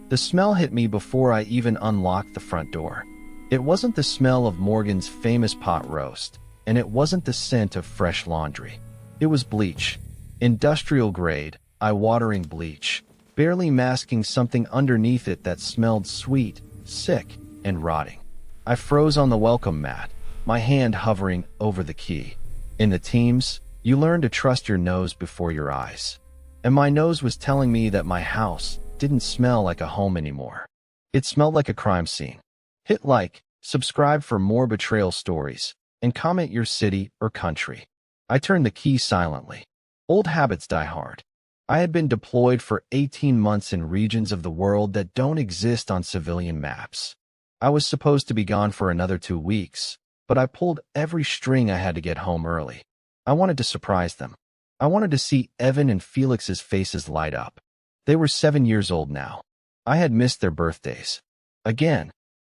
The smell hit me before I even unlocked the front door. It wasn't the smell of Morgan's famous pot roast, and it wasn't the scent of fresh laundry. It was bleach. Industrial grade, eye-watering bleach, barely masking something underneath it that smelled sweet, sick, and rotting. I froze on the welcome mat, my hand hovering over the key. In the teams, you learn to trust your nose before your eyes. And my nose was telling me that my house didn't smell like a home anymore. It smelled like a crime scene. Hit like, subscribe for more betrayal stories, and comment your city or country. I turned the key silently. Old habits die hard. I had been deployed for 18 months in regions of the world that don't exist on civilian maps. I was supposed to be gone for another 2 weeks, but I pulled every string I had to get home early. I wanted to surprise them. I wanted to see Evan and Felix's faces light up. They were 7 years old now. I had missed their birthdays. Again.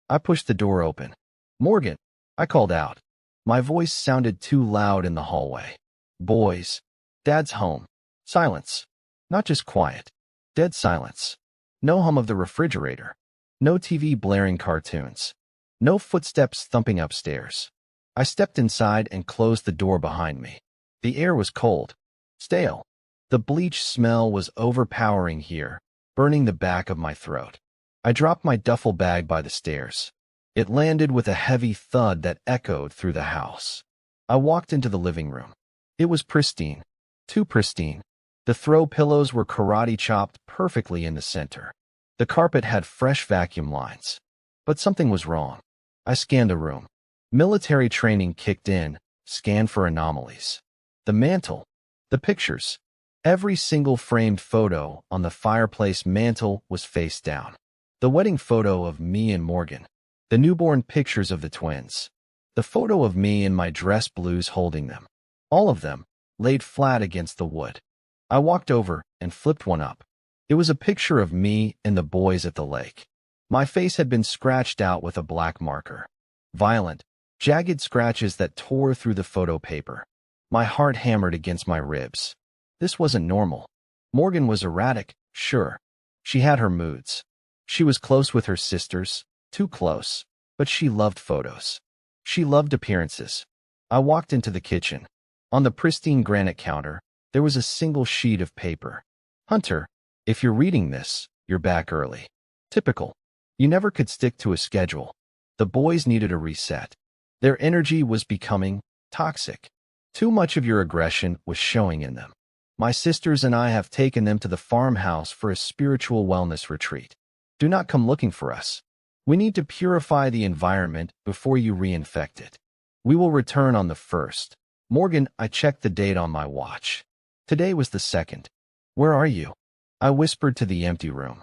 I pushed the door open. "Morgan," I called out. My voice sounded too loud in the hallway. "Boys. Dad's home." Silence. Not just quiet. Dead silence. No hum of the refrigerator. No TV blaring cartoons. No footsteps thumping upstairs. I stepped inside and closed the door behind me. The air was cold. Stale. The bleach smell was overpowering here, burning the back of my throat. I dropped my duffel bag by the stairs. It landed with a heavy thud that echoed through the house. I walked into the living room. It was pristine. Too pristine. The throw pillows were karate chopped perfectly in the center. The carpet had fresh vacuum lines. But something was wrong. I scanned the room. Military training kicked in, scanned for anomalies. The mantel. The pictures. Every single framed photo on the fireplace mantel was face down. The wedding photo of me and Morgan. The newborn pictures of the twins. The photo of me in my dress blues holding them. All of them, laid flat against the wood. I walked over and flipped one up. It was a picture of me and the boys at the lake. My face had been scratched out with a black marker. Violent, jagged scratches that tore through the photo paper. My heart hammered against my ribs. This wasn't normal. Morgan was erratic, sure. She had her moods. She was close with her sisters, too close, but she loved photos. She loved appearances. I walked into the kitchen. On the pristine granite counter, there was a single sheet of paper. "Hunter, if you're reading this, you're back early." Typical. You never could stick to a schedule. The boys needed a reset. Their energy was becoming toxic. Too much of your aggression was showing in them. My sisters and I have taken them to the farmhouse for a spiritual wellness retreat. Do not come looking for us. We need to purify the environment before you reinfect it. We will return on the 1st. Morgan, I checked the date on my watch. Today was the 2nd. "Where are you?" I whispered to the empty room.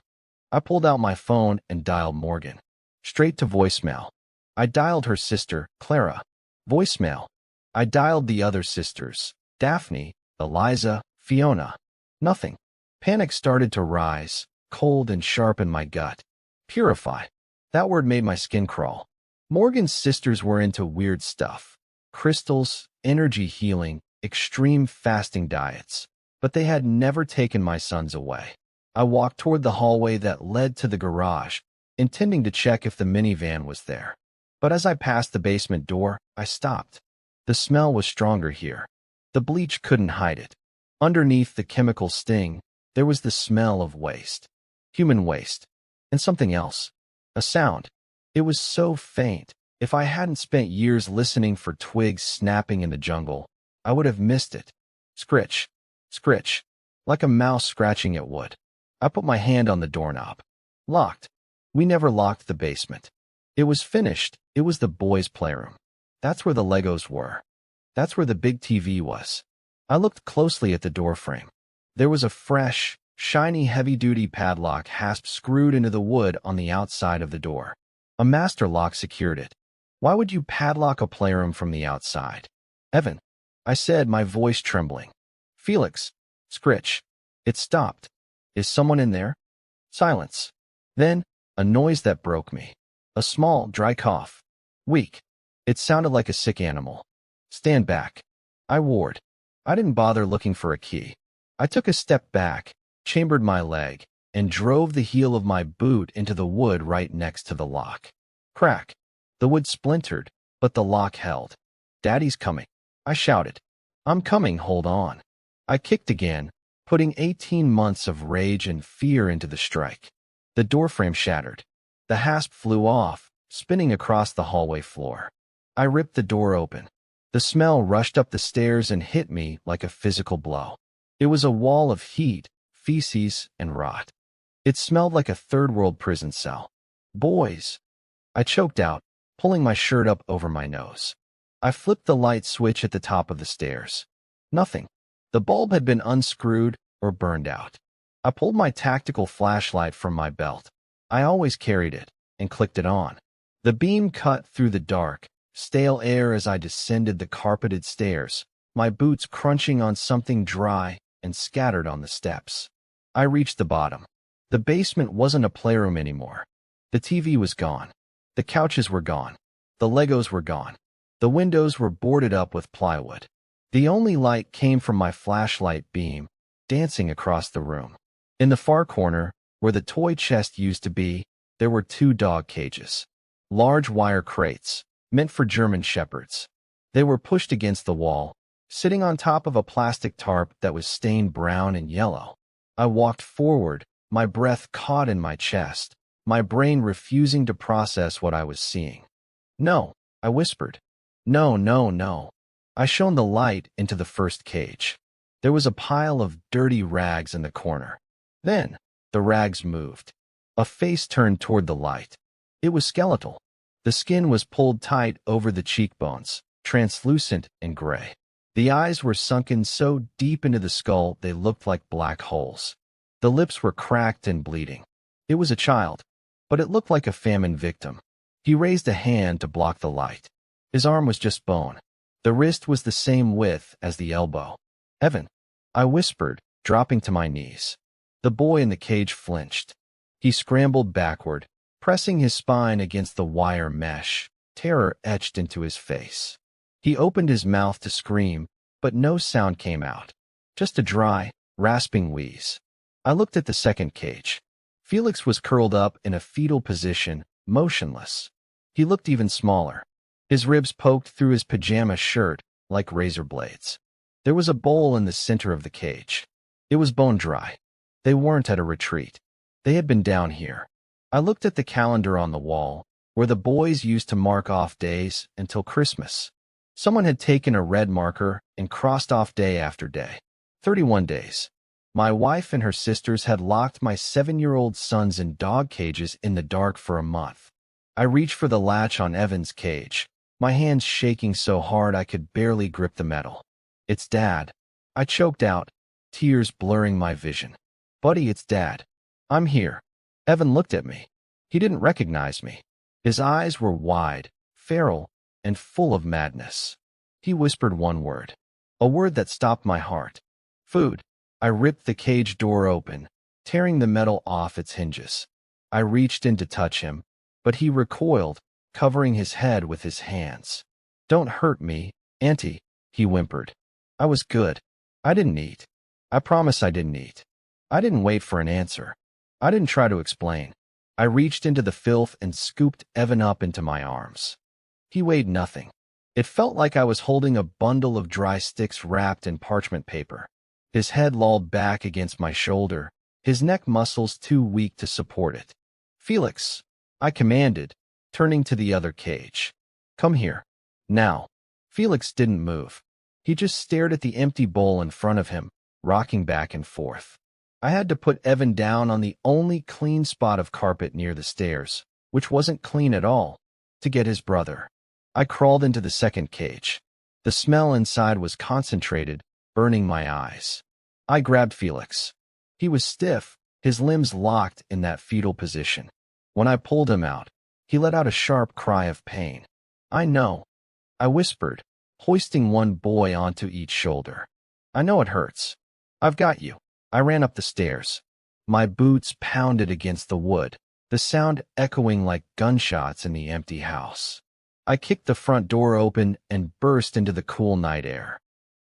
I pulled out my phone and dialed Morgan. Straight to voicemail. I dialed her sister, Clara. Voicemail. I dialed the other sisters, Daphne, Eliza, Fiona. Nothing. Panic started to rise, cold and sharp in my gut. Purify. That word made my skin crawl. Morgan's sisters were into weird stuff. Crystals, energy healing, extreme fasting diets. But they had never taken my sons away. I walked toward the hallway that led to the garage, intending to check if the minivan was there. But as I passed the basement door, I stopped. The smell was stronger here. The bleach couldn't hide it. Underneath the chemical sting, there was the smell of waste. Human waste. And something else. A sound. It was so faint. If I hadn't spent years listening for twigs snapping in the jungle, I would have missed it. Scritch. Scritch. Like a mouse scratching at wood. I put my hand on the doorknob. Locked. We never locked the basement. It was finished. It was the boys' playroom. That's where the Legos were. That's where the big TV was. I looked closely at the doorframe. There was a fresh, shiny heavy-duty padlock hasp screwed into the wood on the outside of the door. A master lock secured it. Why would you padlock a playroom from the outside? "Evan," I said, my voice trembling. "Felix." Scritch. It stopped. "Is someone in there?" Silence. Then, a noise that broke me. A small, dry cough. Weak. It sounded like a sick animal. "Stand back." I warned. I didn't bother looking for a key. I took a step back, chambered my leg, and drove the heel of my boot into the wood right next to the lock. Crack! The wood splintered, but the lock held. "Daddy's coming," I shouted. "I'm coming, hold on." I kicked again, putting 18 months of rage and fear into the strike. The doorframe shattered. The hasp flew off, spinning across the hallway floor. I ripped the door open. The smell rushed up the stairs and hit me like a physical blow. It was a wall of heat, feces, and rot. It smelled like a third-world prison cell. "Boys," I choked out, pulling my shirt up over my nose. I flipped the light switch at the top of the stairs. Nothing. The bulb had been unscrewed or burned out. I pulled my tactical flashlight from my belt. I always carried it, and clicked it on. The beam cut through the dark, stale air as I descended the carpeted stairs, my boots crunching on something dry and scattered on the steps. I reached the bottom. The basement wasn't a playroom anymore. The TV was gone. The couches were gone. The Legos were gone. The windows were boarded up with plywood. The only light came from my flashlight beam, dancing across the room. In the far corner, where the toy chest used to be, there were 2 dog cages. Large wire crates, meant for German shepherds. They were pushed against the wall, sitting on top of a plastic tarp that was stained brown and yellow. I walked forward, my breath caught in my chest, my brain refusing to process what I was seeing. "No," I whispered. "No, no, no." I shone the light into the first cage. There was a pile of dirty rags in the corner. Then, the rags moved. A face turned toward the light. It was skeletal. The skin was pulled tight over the cheekbones, translucent and gray. The eyes were sunken so deep into the skull they looked like black holes. The lips were cracked and bleeding. It was a child, but it looked like a famine victim. He raised a hand to block the light. His arm was just bone. The wrist was the same width as the elbow. "Evan," I whispered, dropping to my knees. The boy in the cage flinched. He scrambled backward, pressing his spine against the wire mesh, terror etched into his face. He opened his mouth to scream, but no sound came out. Just a dry, rasping wheeze. I looked at the second cage. Felix was curled up in a fetal position, motionless. He looked even smaller. His ribs poked through his pajama shirt like razor blades. There was a bowl in the center of the cage. It was bone dry. They weren't at a retreat. They had been down here. I looked at the calendar on the wall, where the boys used to mark off days until Christmas. Someone had taken a red marker and crossed off day after day. 31 days. My wife and her sisters had locked my 7-year-old sons in dog cages in the dark for a month. I reached for the latch on Evan's cage, my hands shaking so hard I could barely grip the metal. "It's Dad." I choked out, tears blurring my vision. "Buddy, it's Dad. I'm here." Evan looked at me. He didn't recognize me. His eyes were wide, feral, and full of madness. He whispered one word. A word that stopped my heart. "Food." I ripped the cage door open, tearing the metal off its hinges. I reached in to touch him, but he recoiled, covering his head with his hands. "Don't hurt me, Auntie," he whimpered. I was good. I didn't eat. I promise I didn't eat. I didn't wait for an answer. I didn't try to explain. I reached into the filth and scooped Evan up into my arms. He weighed nothing. It felt like I was holding a bundle of dry sticks wrapped in parchment paper. His head lolled back against my shoulder, his neck muscles too weak to support it. "Felix," I commanded, turning to the other cage. "Come here. Now." Felix didn't move. He just stared at the empty bowl in front of him, rocking back and forth. I had to put Evan down on the only clean spot of carpet near the stairs, which wasn't clean at all, to get his brother. I crawled into the second cage. The smell inside was concentrated, burning my eyes. I grabbed Felix. He was stiff, his limbs locked in that fetal position. When I pulled him out, he let out a sharp cry of pain. "I know," I whispered, hoisting one boy onto each shoulder. "I know it hurts. I've got you." I ran up the stairs. My boots pounded against the wood, the sound echoing like gunshots in the empty house. I kicked the front door open and burst into the cool night air.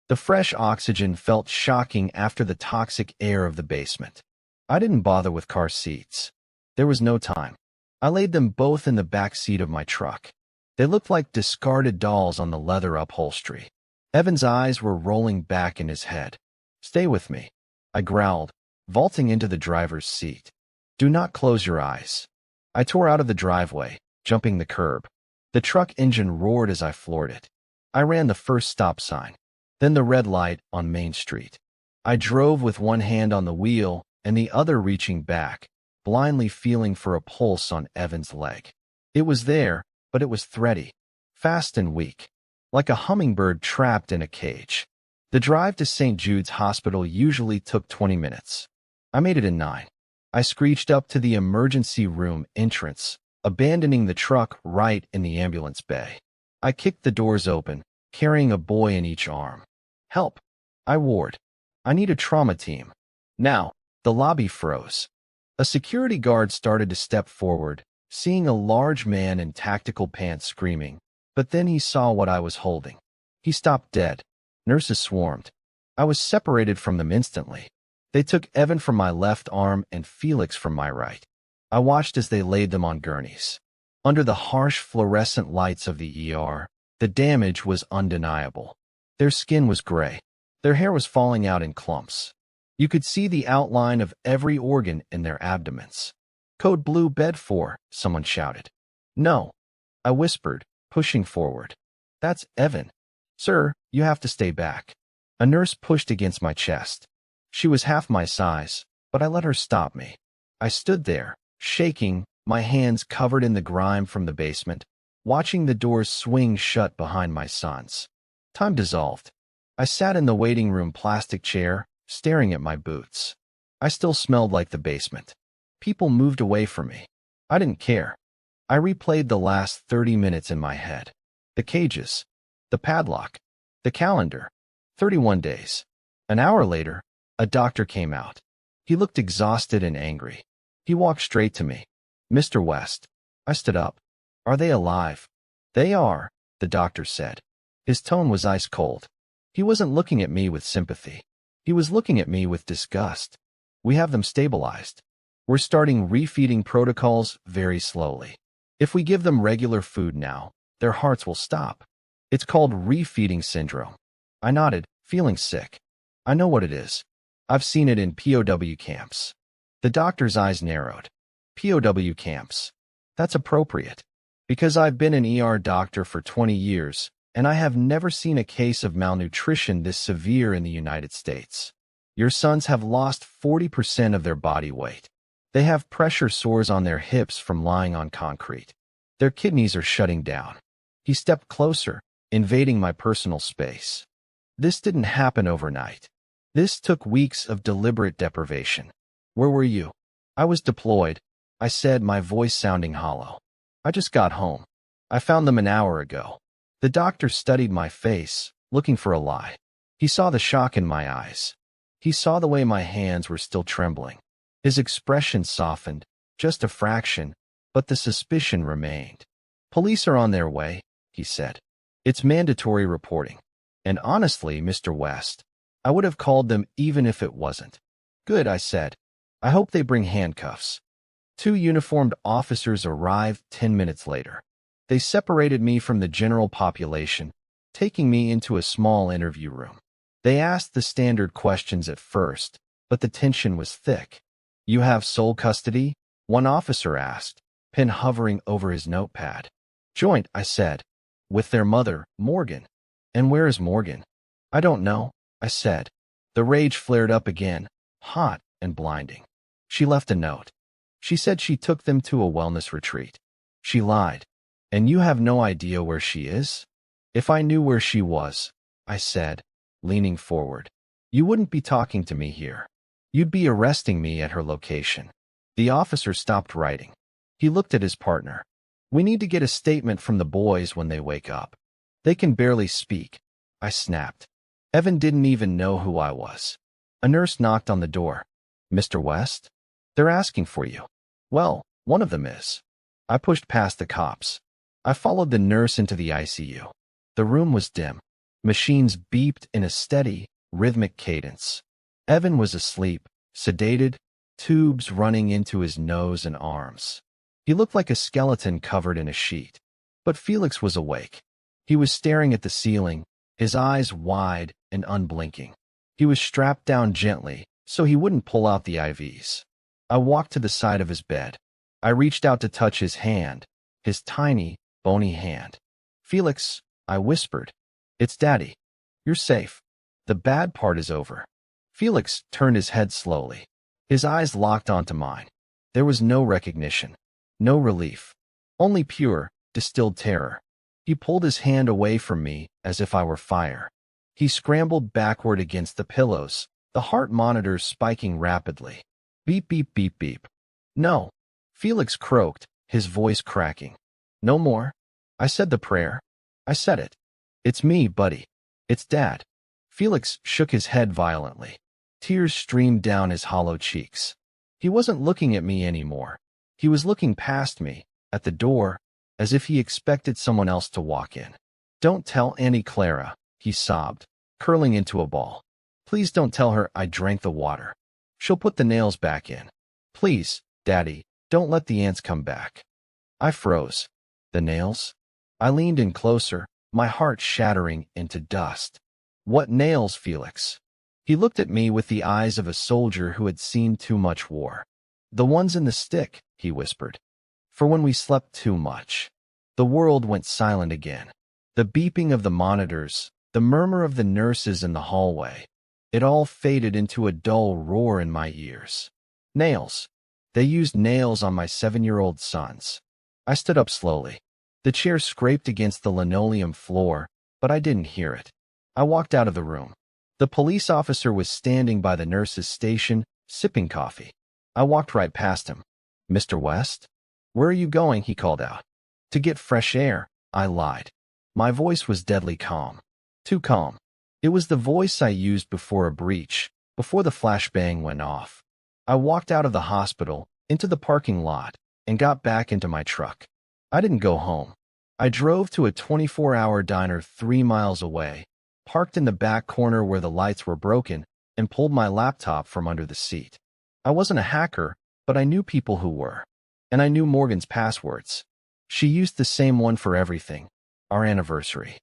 The fresh oxygen felt shocking after the toxic air of the basement. I didn't bother with car seats. There was no time. I laid them both in the back seat of my truck. They looked like discarded dolls on the leather upholstery. Evan's eyes were rolling back in his head. "Stay with me," I growled, vaulting into the driver's seat. "Do not close your eyes." I tore out of the driveway, jumping the curb. The truck engine roared as I floored it. I ran the first stop sign, then the red light on Main Street. I drove with one hand on the wheel and the other reaching back, blindly feeling for a pulse on Evan's leg. It was there, but it was thready, fast and weak, like a hummingbird trapped in a cage. The drive to St. Jude's Hospital usually took 20 minutes. I made it in 9. I screeched up to the emergency room entrance, abandoning the truck right in the ambulance bay. I kicked the doors open, carrying a boy in each arm. "Help!" I roared. "I need a trauma team. Now." The lobby froze. A security guard started to step forward, seeing a large man in tactical pants screaming, but then he saw what I was holding. He stopped dead. Nurses swarmed. I was separated from them instantly. They took Evan from my left arm and Felix from my right. I watched as they laid them on gurneys. Under the harsh fluorescent lights of the ER, the damage was undeniable. Their skin was gray. Their hair was falling out in clumps. You could see the outline of every organ in their abdomens. "Code blue bed 4, someone shouted. "No," I whispered, pushing forward. "That's Evan." "Sir, you have to stay back." A nurse pushed against my chest. She was half my size, but I let her stop me. I stood there, shaking, my hands covered in the grime from the basement, watching the doors swing shut behind my sons. Time dissolved. I sat in the waiting room plastic chair, staring at my boots. I still smelled like the basement. People moved away from me. I didn't care. I replayed the last 30 minutes in my head. The cages, the padlock, the calendar. 31 days. An hour later, a doctor came out. He looked exhausted and angry. He walked straight to me. "Mr. West." I stood up. "Are they alive?" "They are," the doctor said. His tone was ice cold. He wasn't looking at me with sympathy. He was looking at me with disgust. "We have them stabilized. We're starting refeeding protocols very slowly. If we give them regular food now, their hearts will stop. It's called refeeding syndrome." I nodded, feeling sick. "I know what it is. I've seen it in POW camps." The doctor's eyes narrowed. "POW camps. That's appropriate. Because I've been an ER doctor for 20 years, and I have never seen a case of malnutrition this severe in the United States. Your sons have lost 40% of their body weight. They have pressure sores on their hips from lying on concrete. Their kidneys are shutting down." He stepped closer, invading my personal space. "This didn't happen overnight. This took weeks of deliberate deprivation." "Where were you?" "I was deployed," I said, my voice sounding hollow. "I just got home. I found them an hour ago." The doctor studied my face, looking for a lie. He saw the shock in my eyes. He saw the way my hands were still trembling. His expression softened, just a fraction, but the suspicion remained. "Police are on their way," he said. "It's mandatory reporting. And honestly, Mr. West, I would have called them even if it wasn't." "Good," I said. "I hope they bring handcuffs." 2 uniformed officers arrived 10 minutes later. They separated me from the general population, taking me into a small interview room. They asked the standard questions at first, but the tension was thick. "You have sole custody?" one officer asked, pen hovering over his notepad. "Joint," I said. "With their mother, Morgan." "And where is Morgan?" "I don't know," I said. The rage flared up again, hot and blinding. "She left a note. She said she took them to a wellness retreat." "She lied. And you have no idea where she is?" "If I knew where she was," I said, leaning forward, "you wouldn't be talking to me here. You'd be arresting me at her location." The officer stopped writing. He looked at his partner. "We need to get a statement from the boys when they wake up. They can barely speak." I snapped. Evan didn't even know who I was. A nurse knocked on the door. "Mr. West? They're asking for you." "Well, one of them is." I pushed past the cops. I followed the nurse into the ICU. The room was dim. Machines beeped in a steady, rhythmic cadence. Evan was asleep, sedated, tubes running into his nose and arms. He looked like a skeleton covered in a sheet. But Felix was awake. He was staring at the ceiling, his eyes wide and unblinking. He was strapped down gently so he wouldn't pull out the IVs. I walked to the side of his bed. I reached out to touch his hand, his tiny, bony hand. "Felix," I whispered. "It's Daddy. You're safe. The bad part is over." Felix turned his head slowly. His eyes locked onto mine. There was no recognition, no relief, only pure, distilled terror. He pulled his hand away from me as if I were fire. He scrambled backward against the pillows, the heart monitor spiking rapidly. Beep, beep, beep, beep. "No," Felix croaked, his voice cracking. "No more. I said the prayer. I said it. It's me, buddy. It's Dad." Felix shook his head violently. Tears streamed down his hollow cheeks. He wasn't looking at me anymore. He was looking past me, at the door, as if he expected someone else to walk in. "Don't tell Auntie Clara," he sobbed, curling into a ball. "Please don't tell her I drank the water. She'll put the nails back in. Please, Daddy, don't let the ants come back." I froze. The nails? I leaned in closer, my heart shattering into dust. "What nails, Felix?" He looked at me with the eyes of a soldier who had seen too much war. "The ones in the stick," he whispered. "For when we slept too much." The world went silent again. The beeping of the monitors, the murmur of the nurses in the hallway. It all faded into a dull roar in my ears. Nails. They used nails on my 7-year-old sons. I stood up slowly. The chair scraped against the linoleum floor, but I didn't hear it. I walked out of the room. The police officer was standing by the nurse's station, sipping coffee. I walked right past him. "Mr. West? Where are you going?" he called out. "To get fresh air," I lied. My voice was deadly calm. Too calm. It was the voice I used before a breach, before the flashbang went off. I walked out of the hospital, into the parking lot, and got back into my truck. I didn't go home. I drove to a 24-hour diner 3 miles away, parked in the back corner where the lights were broken, and pulled my laptop from under the seat. I wasn't a hacker, but I knew people who were. And I knew Morgan's passwords. She used the same one for everything. Our anniversary.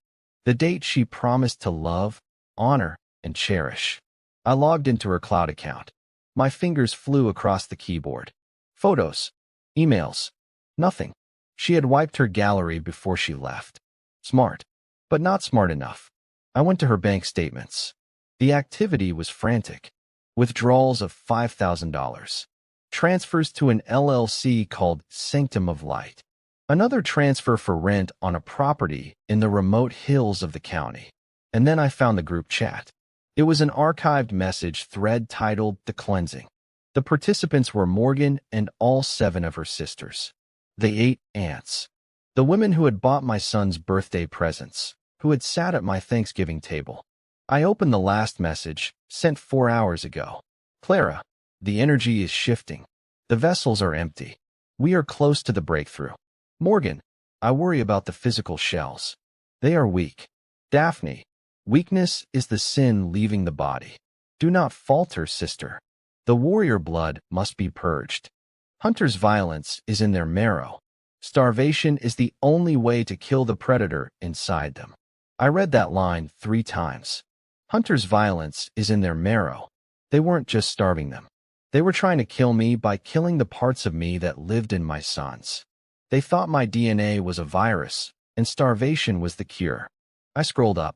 The date she promised to love, honor, and cherish. I logged into her cloud account. My fingers flew across the keyboard. Photos. Emails. Nothing. She had wiped her gallery before she left. Smart. But not smart enough. I went to her bank statements. The activity was frantic. Withdrawals of $5,000. Transfers to an LLC called Sanctum of Light. Another transfer for rent on a property in the remote hills of the county. And then I found the group chat. It was an archived message thread titled The Cleansing. The participants were Morgan and all 7 of her sisters. The 8 aunts. The women who had bought my son's birthday presents, who had sat at my Thanksgiving table. I opened the last message, sent 4 hours ago. "Clara, the energy is shifting. The vessels are empty. We are close to the breakthrough. Morgan, I worry about the physical shells. They are weak. Daphne, weakness is the sin leaving the body. Do not falter, sister. The warrior blood must be purged. Hunter's violence is in their marrow. Starvation is the only way to kill the predator inside them." I read that line 3 times. Hunter's violence is in their marrow. They weren't just starving them. They were trying to kill me by killing the parts of me that lived in my sons. They thought my DNA was a virus, and starvation was the cure. I scrolled up.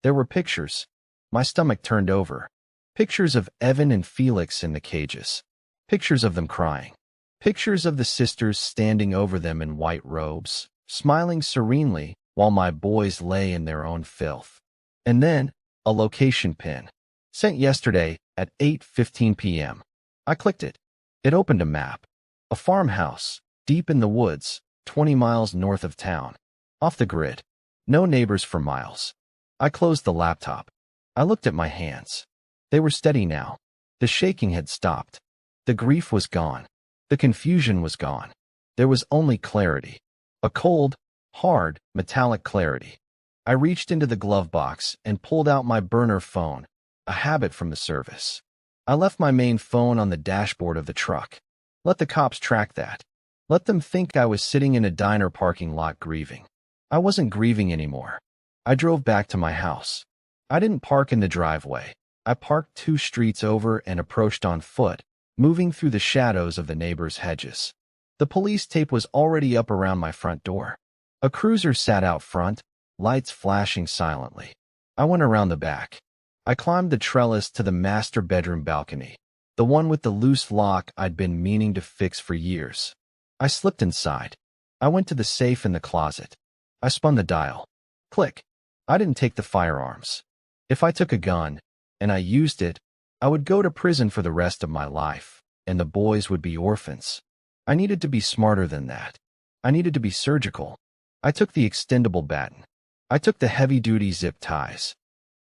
There were pictures. My stomach turned over. Pictures of Evan and Felix in the cages. Pictures of them crying. Pictures of the sisters standing over them in white robes, smiling serenely while my boys lay in their own filth. And then, a location pin. Sent yesterday at 8:15 p.m. I clicked it. It opened a map. A farmhouse, deep in the woods, 20 miles north of town. Off the grid. No neighbors for miles. I closed the laptop. I looked at my hands. They were steady now. The shaking had stopped. The grief was gone. The confusion was gone. There was only clarity. A cold, hard, metallic clarity. I reached into the glove box and pulled out my burner phone, a habit from the service. I left my main phone on the dashboard of the truck. Let the cops track that. Let them think I was sitting in a diner parking lot grieving. I wasn't grieving anymore. I drove back to my house. I didn't park in the driveway. I parked 2 streets over and approached on foot, moving through the shadows of the neighbors' hedges. The police tape was already up around my front door. A cruiser sat out front, lights flashing silently. I went around the back. I climbed the trellis to the master bedroom balcony, the one with the loose lock I'd been meaning to fix for years. I slipped inside. I went to the safe in the closet. I spun the dial. Click. I didn't take the firearms. If I took a gun, and I used it, I would go to prison for the rest of my life, and the boys would be orphans. I needed to be smarter than that. I needed to be surgical. I took the extendable baton. I took the heavy-duty zip ties.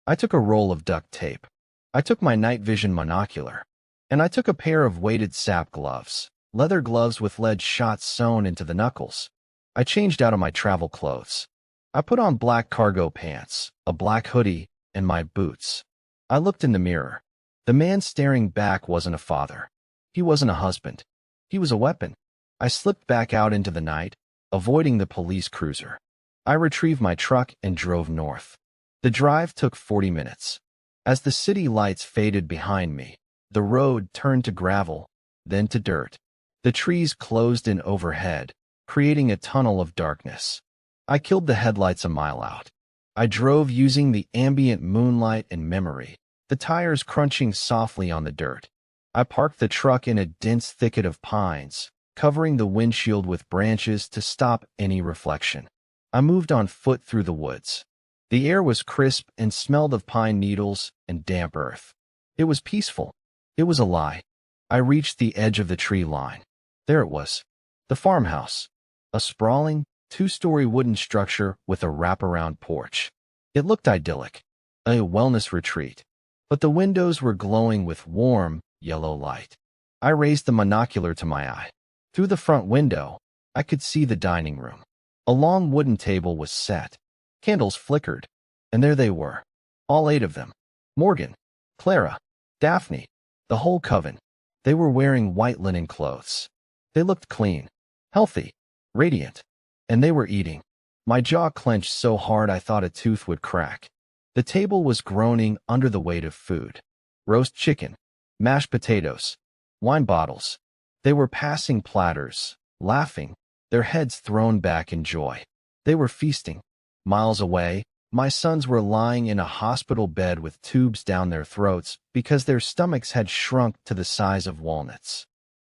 I took a roll of duct tape. I took my night vision monocular. And I took a pair of weighted sap gloves, leather gloves with lead shots sewn into the knuckles. I changed out of my travel clothes. I put on black cargo pants, a black hoodie, and my boots. I looked in the mirror. The man staring back wasn't a father. He wasn't a husband. He was a weapon. I slipped back out into the night, avoiding the police cruiser. I retrieved my truck and drove north. The drive took 40 minutes. As the city lights faded behind me, the road turned to gravel, then to dirt. The trees closed in overhead, creating a tunnel of darkness. I killed the headlights a mile out. I drove using the ambient moonlight and memory, the tires crunching softly on the dirt. I parked the truck in a dense thicket of pines, covering the windshield with branches to stop any reflection. I moved on foot through the woods. The air was crisp and smelled of pine needles and damp earth. It was peaceful. It was a lie. I reached the edge of the tree line. There it was. The farmhouse. A sprawling, 2-story wooden structure with a wraparound porch. It looked idyllic. A wellness retreat. But the windows were glowing with warm, yellow light. I raised the monocular to my eye. Through the front window, I could see the dining room. A long wooden table was set. Candles flickered. And there they were. All 8 of them. Morgan, Clara, Daphne, the whole coven. They were wearing white linen clothes. They looked clean, healthy, radiant. And they were eating. My jaw clenched so hard I thought a tooth would crack. The table was groaning under the weight of food. Roast chicken, mashed potatoes, wine bottles. They were passing platters, laughing, their heads thrown back in joy. They were feasting. Miles away, my sons were lying in a hospital bed with tubes down their throats because their stomachs had shrunk to the size of walnuts.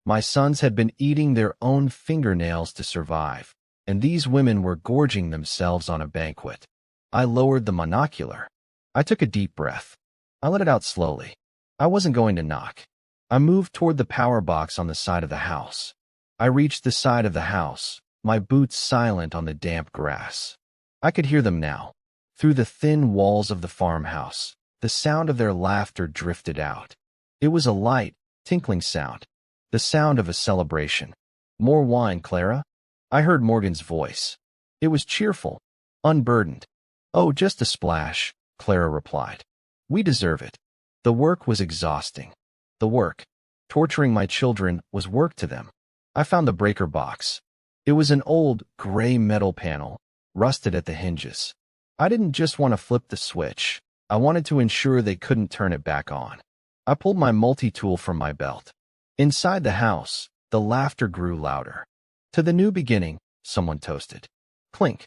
My sons had been eating their own fingernails to survive, and these women were gorging themselves on a banquet. I lowered the monocular. I took a deep breath. I let it out slowly. I wasn't going to knock. I moved toward the power box on the side of the house. I reached the side of the house, my boots silent on the damp grass. I could hear them now. Through the thin walls of the farmhouse, the sound of their laughter drifted out. It was a light, tinkling sound, the sound of a celebration. More wine, Clara? I heard Morgan's voice. It was cheerful, unburdened. Oh, just a splash, Clara replied. We deserve it. The work was exhausting. The work, torturing my children, was work to them. I found the breaker box. It was an old, gray metal panel, rusted at the hinges. I didn't just want to flip the switch. I wanted to ensure they couldn't turn it back on. I pulled my multi-tool from my belt. Inside the house, the laughter grew louder. To the new beginning, someone toasted. Clink.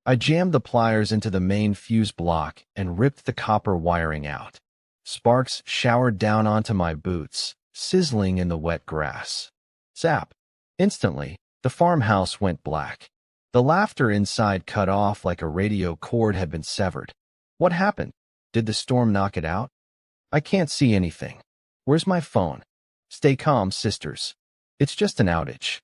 I jammed the pliers into the main fuse block and ripped the copper wiring out. Sparks showered down onto my boots, sizzling in the wet grass. Zap. Instantly, the farmhouse went black. The laughter inside cut off like a radio cord had been severed. What happened? Did the storm knock it out? I can't see anything. Where's my phone? Stay calm, sisters. It's just an outage.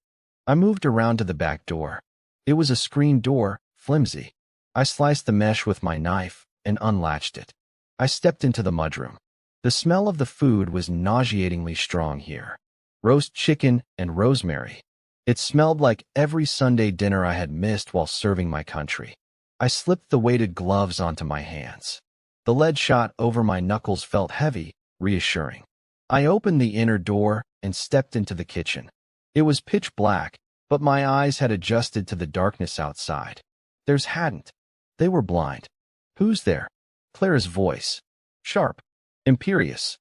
I moved around to the back door. It was a screen door, flimsy. I sliced the mesh with my knife and unlatched it. I stepped into the mudroom. The smell of the food was nauseatingly strong here. Roast chicken and rosemary. It smelled like every Sunday dinner I had missed while serving my country. I slipped the weighted gloves onto my hands. The lead shot over my knuckles felt heavy, reassuring. I opened the inner door and stepped into the kitchen. It was pitch black, but my eyes had adjusted to the darkness outside. Theirs hadn't. They were blind. "Who's there?" Clara's voice. Sharp. Imperious.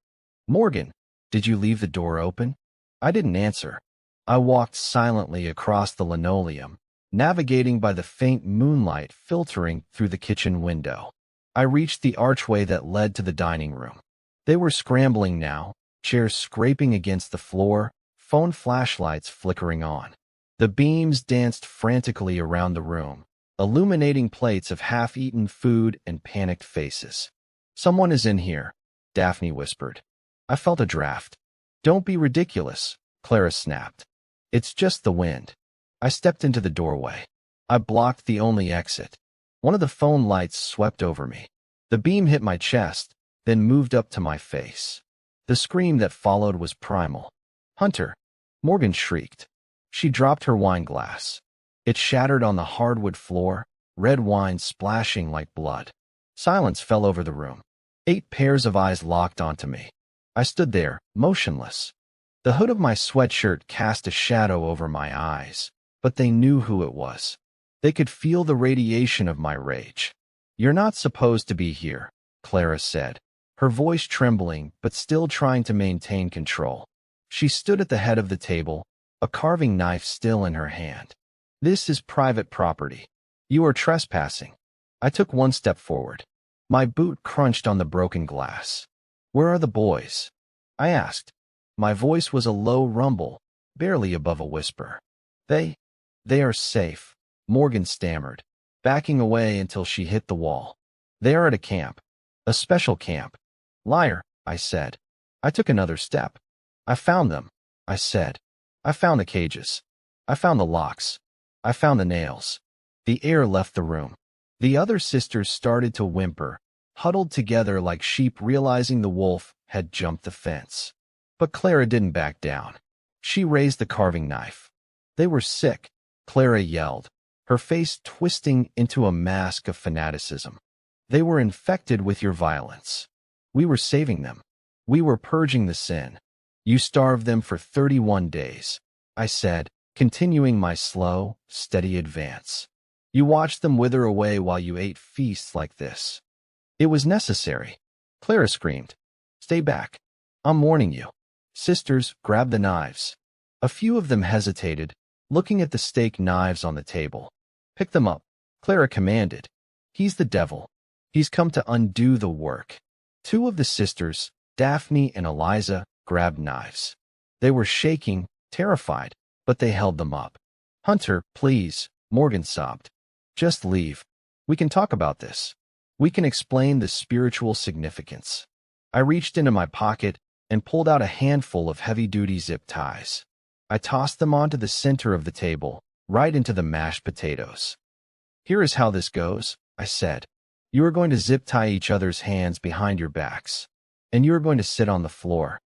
"Morgan, did you leave the door open?" I didn't answer. I walked silently across the linoleum, navigating by the faint moonlight filtering through the kitchen window. I reached the archway that led to the dining room. They were scrambling now, chairs scraping against the floor, phone flashlights flickering on. The beams danced frantically around the room, illuminating plates of half-eaten food and panicked faces. "Someone is in here," Daphne whispered. I felt a draft. "Don't be ridiculous," Clara snapped. "It's just the wind." I stepped into the doorway. I blocked the only exit. One of the phone lights swept over me. The beam hit my chest, then moved up to my face. The scream that followed was primal. "Hunter!" Morgan shrieked. She dropped her wine glass. It shattered on the hardwood floor, red wine splashing like blood. Silence fell over the room. 8 pairs of eyes locked onto me. I stood there, motionless. The hood of my sweatshirt cast a shadow over my eyes, but they knew who it was. They could feel the radiation of my rage. "You're not supposed to be here," Clara said, her voice trembling but still trying to maintain control. She stood at the head of the table, a carving knife still in her hand. "This is private property. You are trespassing." I took one step forward. My boot crunched on the broken glass. "Where are the boys?" I asked. My voice was a low rumble, barely above a whisper. They are safe," Morgan stammered, backing away until she hit the wall. "They are at a camp. A special camp." "Liar," I said. I took another step. "I found them," I said. "I found the cages. I found the locks. I found the nails." The air left the room. The other sisters started to whimper, huddled together like sheep realizing the wolf had jumped the fence. But Clara didn't back down. She raised the carving knife. "They were sick," Clara yelled, her face twisting into a mask of fanaticism. "They were infected with your violence. We were saving them. We were purging the sin. You starved them for 31 days, I said, continuing my slow, steady advance. You watched them wither away while you ate feasts like this. It was necessary." Clara screamed. "Stay back. I'm warning you." Sisters grabbed the knives. A few of them hesitated, looking at the steak knives on the table. "Pick them up," Clara commanded. "He's the devil. He's come to undo the work." 2 of the sisters, Daphne and Eliza, grabbed knives. They were shaking, terrified, but they held them up. "Hunter, please," Morgan sobbed. "Just leave. We can talk about this. We can explain the spiritual significance." I reached into my pocket and pulled out a handful of heavy-duty zip ties. I tossed them onto the center of the table, right into the mashed potatoes. "Here is how this goes," I said. "You are going to zip tie each other's hands behind your backs, and you are going to sit on the floor,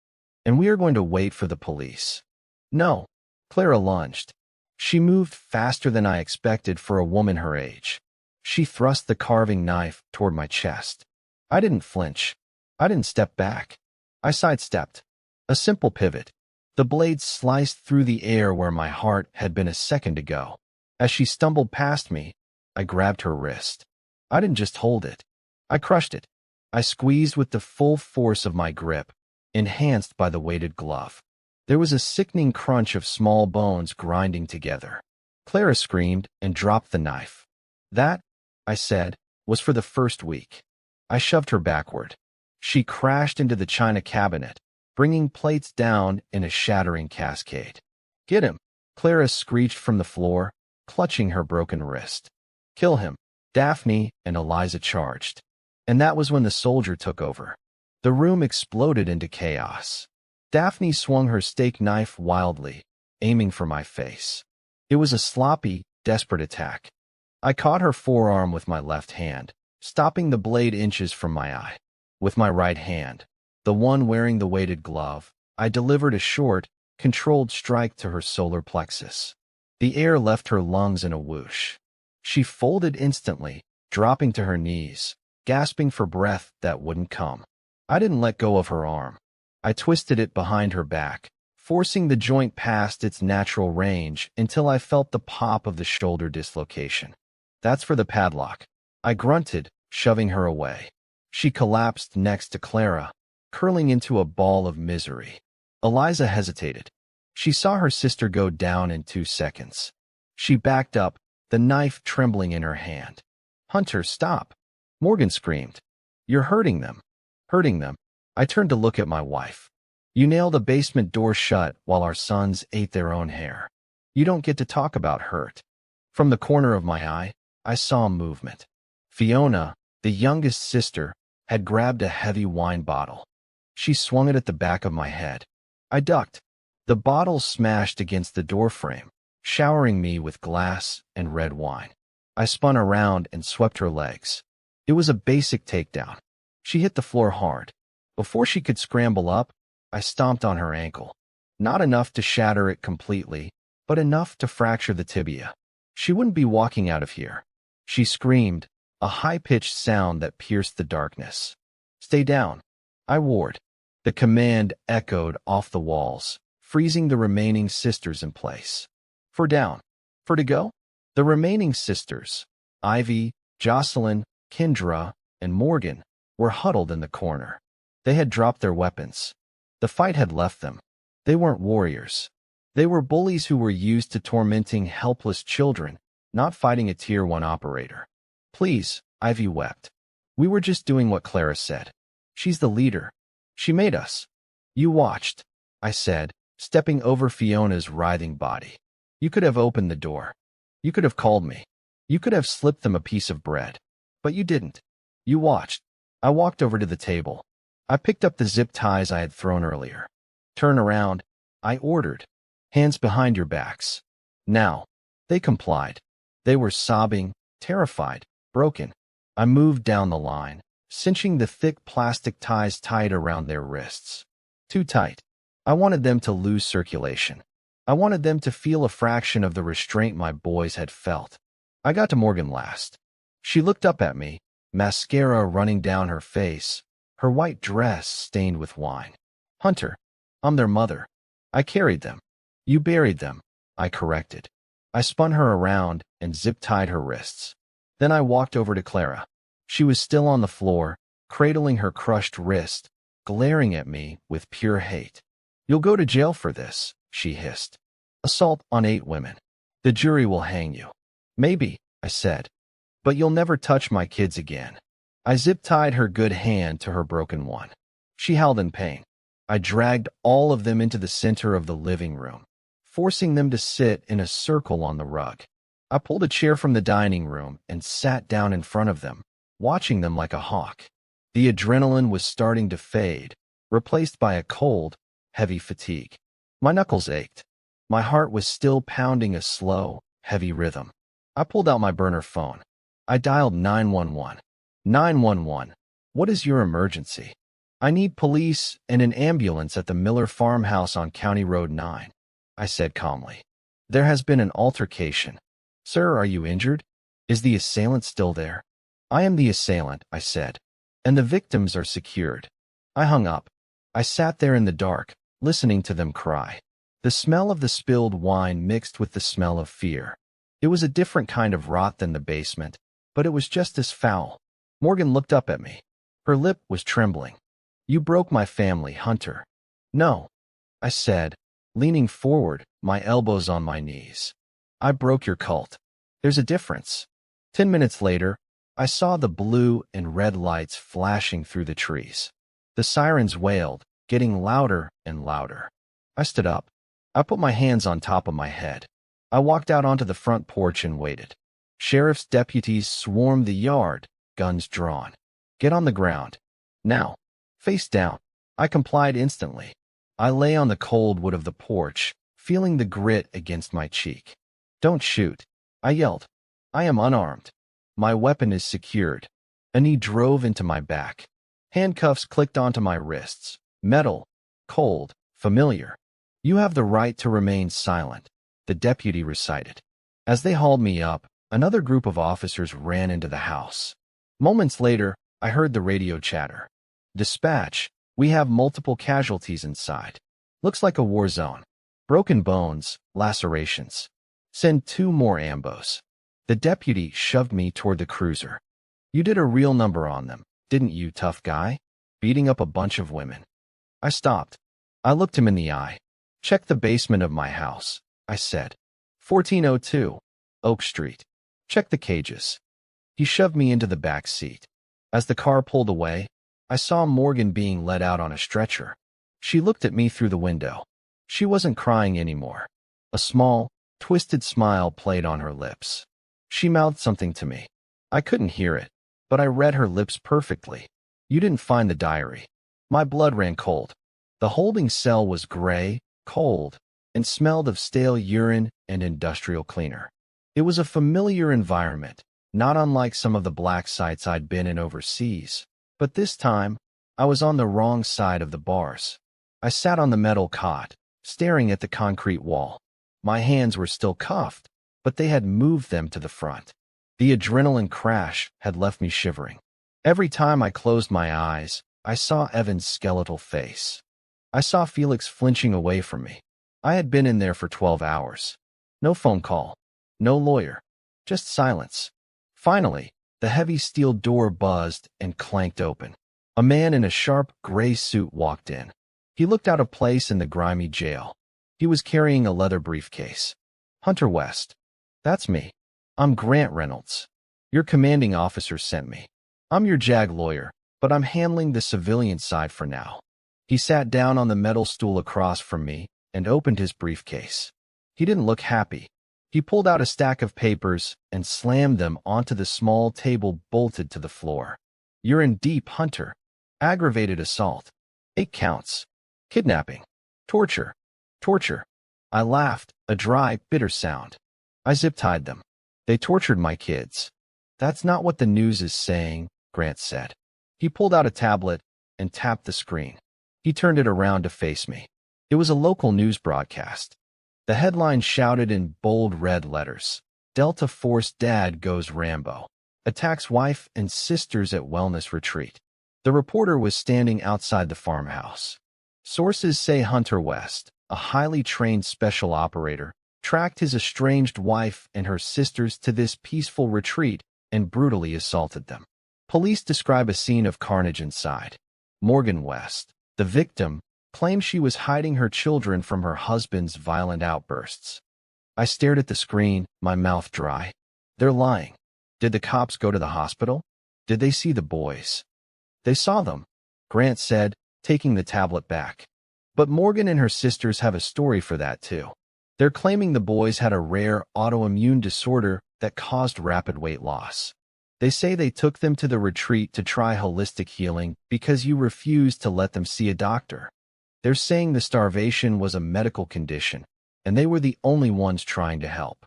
and we are going to wait for the police." "No." Clara lunged. She moved faster than I expected for a woman her age. She thrust the carving knife toward my chest. I didn't flinch. I didn't step back. I sidestepped. A simple pivot. The blade sliced through the air where my heart had been a second ago. As she stumbled past me, I grabbed her wrist. I didn't just hold it. I crushed it. I squeezed with the full force of my grip, enhanced by the weighted glove. There was a sickening crunch of small bones grinding together. Clara screamed and dropped the knife. "That," I said, "was for the first week." I shoved her backward. She crashed into the china cabinet, bringing plates down in a shattering cascade. "Get him," Clara screeched from the floor, clutching her broken wrist. "Kill him," Daphne and Eliza charged. And that was when the soldier took over. The room exploded into chaos. Daphne swung her steak knife wildly, aiming for my face. It was a sloppy, desperate attack. I caught her forearm with my left hand, stopping the blade inches from my eye. With my right hand, the one wearing the weighted glove, I delivered a short, controlled strike to her solar plexus. The air left her lungs in a whoosh. She folded instantly, dropping to her knees, gasping for breath that wouldn't come. I didn't let go of her arm. I twisted it behind her back, forcing the joint past its natural range until I felt the pop of the shoulder dislocation. That's for the padlock. I grunted, shoving her away. She collapsed next to Clara, curling into a ball of misery. Eliza hesitated. She saw her sister go down in 2 seconds. She backed up, the knife trembling in her hand. "Hunter, stop!" Morgan screamed. "You're hurting them." "Hurting them?" I turned to look at my wife. "You nailed a basement door shut while our sons ate their own hair. You don't get to talk about hurt." From the corner of my eye, I saw movement. Fiona, the youngest sister, had grabbed a heavy wine bottle. She swung it at the back of my head. I ducked. The bottle smashed against the doorframe, showering me with glass and red wine. I spun around and swept her legs. It was a basic takedown. She hit the floor hard. Before she could scramble up, I stomped on her ankle. Not enough to shatter it completely, but enough to fracture the tibia. She wouldn't be walking out of here. She screamed, a high-pitched sound that pierced the darkness. "Stay down," I warned. The command echoed off the walls, freezing the remaining sisters in place. "For down." "For to go?" The remaining sisters, Ivy, Jocelyn, Kendra, and Morgan, were huddled in the corner. They had dropped their weapons. The fight had left them. They weren't warriors. They were bullies who were used to tormenting helpless children, not fighting a Tier 1 operator. "Please," Ivy wept. "We were just doing what Clara said. She's the leader. She made us." "You watched," I said, stepping over Fiona's writhing body. "You could have opened the door. You could have called me. You could have slipped them a piece of bread. But you didn't. You watched." I walked over to the table. I picked up the zip ties I had thrown earlier. "Turn around," I ordered. "Hands behind your backs. Now." They complied. They were sobbing, terrified, broken. I moved down the line, cinching the thick plastic ties tight around their wrists. Too tight. I wanted them to lose circulation. I wanted them to feel a fraction of the restraint my boys had felt. I got to Morgan last. She looked up at me, mascara running down her face, her white dress stained with wine. "Hunter, I'm their mother. I carried them. You buried them," I corrected. I spun her around and zip-tied her wrists. Then I walked over to Clara. She was still on the floor, cradling her crushed wrist, glaring at me with pure hate. "You'll go to jail for this," she hissed. "Assault on 8 women. The jury will hang you." "Maybe," I said. "But you'll never touch my kids again." I zip-tied her good hand to her broken one. She howled in pain. I dragged all of them into the center of the living room, forcing them to sit in a circle on the rug. I pulled a chair from the dining room and sat down in front of them, watching them like a hawk. The adrenaline was starting to fade, replaced by a cold, heavy fatigue. My knuckles ached. My heart was still pounding a slow, heavy rhythm. I pulled out my burner phone. I dialed 911. 911. "What is your emergency?" "I need police and an ambulance at the Miller farmhouse on County Road 9, I said calmly. "There has been an altercation." "Sir, are you injured? Is the assailant still there?" "I am the assailant," I said, "and the victims are secured." I hung up. I sat there in the dark, listening to them cry. The smell of the spilled wine mixed with the smell of fear. It was a different kind of rot than the basement, but it was just as foul. Morgan looked up at me. Her lip was trembling. "You broke my family, Hunter." "No," I said, leaning forward, my elbows on my knees. "I broke your cult. There's a difference." 10 minutes later, I saw the blue and red lights flashing through the trees. The sirens wailed, getting louder and louder. I stood up. I put my hands on top of my head. I walked out onto the front porch and waited. Sheriff's deputies swarmed the yard, guns drawn. "Get on the ground. Now." "Face down." I complied instantly. I lay on the cold wood of the porch, feeling the grit against my cheek. "Don't shoot," I yelled. "I am unarmed. My weapon is secured." A knee drove into my back. Handcuffs clicked onto my wrists. Metal, cold, familiar. "You have the right to remain silent," the deputy recited. As they hauled me up, another group of officers ran into the house. Moments later, I heard the radio chatter. "Dispatch, We have multiple casualties inside. Looks like a war zone. Broken bones, lacerations. Send 2 more ambos. The deputy shoved me toward the cruiser. You did a real number on them, didn't you, tough guy? Beating up a bunch of women. I stopped. I looked him in the eye. Check the basement of my house, I said. 1402, Oak Street. Check the cages. He shoved me into the back seat. As the car pulled away, I saw Morgan being led out on a stretcher. She looked at me through the window. She wasn't crying anymore. A small, twisted smile played on her lips. She mouthed something to me. I couldn't hear it, but I read her lips perfectly. You didn't find the diary. My blood ran cold. The holding cell was gray, cold, and smelled of stale urine and industrial cleaner. It was a familiar environment, not unlike some of the black sites I'd been in overseas. But this time, I was on the wrong side of the bars. I sat on the metal cot, staring at the concrete wall. My hands were still cuffed, but they had moved them to the front. The adrenaline crash had left me shivering. Every time I closed my eyes, I saw Evan's skeletal face. I saw Felix flinching away from me. I had been in there for 12 hours. No phone call. No lawyer. Just silence. Finally, the heavy steel door buzzed and clanked open. A man in a sharp gray suit walked in. He looked out of place in the grimy jail. He was carrying a leather briefcase. Hunter West. That's me. I'm Grant Reynolds. Your commanding officer sent me. I'm your JAG lawyer, but I'm handling the civilian side for now. He sat down on the metal stool across from me and opened his briefcase. He didn't look happy. He pulled out a stack of papers and slammed them onto the small table bolted to the floor. You're in deep, Hunter. Aggravated assault. 8 counts. Kidnapping. Torture. Torture. I laughed, a dry, bitter sound. I zip-tied them. They tortured my kids. That's not what the news is saying, Grant said. He pulled out a tablet and tapped the screen. He turned it around to face me. It was a local news broadcast. The headline shouted in bold red letters, Delta Force Dad Goes Rambo. Attacks wife and sisters at wellness retreat. The reporter was standing outside the farmhouse. Sources say Hunter West, a highly trained special operator, tracked his estranged wife and her sisters to this peaceful retreat and brutally assaulted them. Police describe a scene of carnage inside. Morgan West, the victim, claimed she was hiding her children from her husband's violent outbursts. I stared at the screen, my mouth dry. They're lying. Did the cops go to the hospital? Did they see the boys? They saw them, Grant said, taking the tablet back. But Morgan and her sisters have a story for that too. They're claiming the boys had a rare autoimmune disorder that caused rapid weight loss. They say they took them to the retreat to try holistic healing because you refused to let them see a doctor. They're saying the starvation was a medical condition, and they were the only ones trying to help.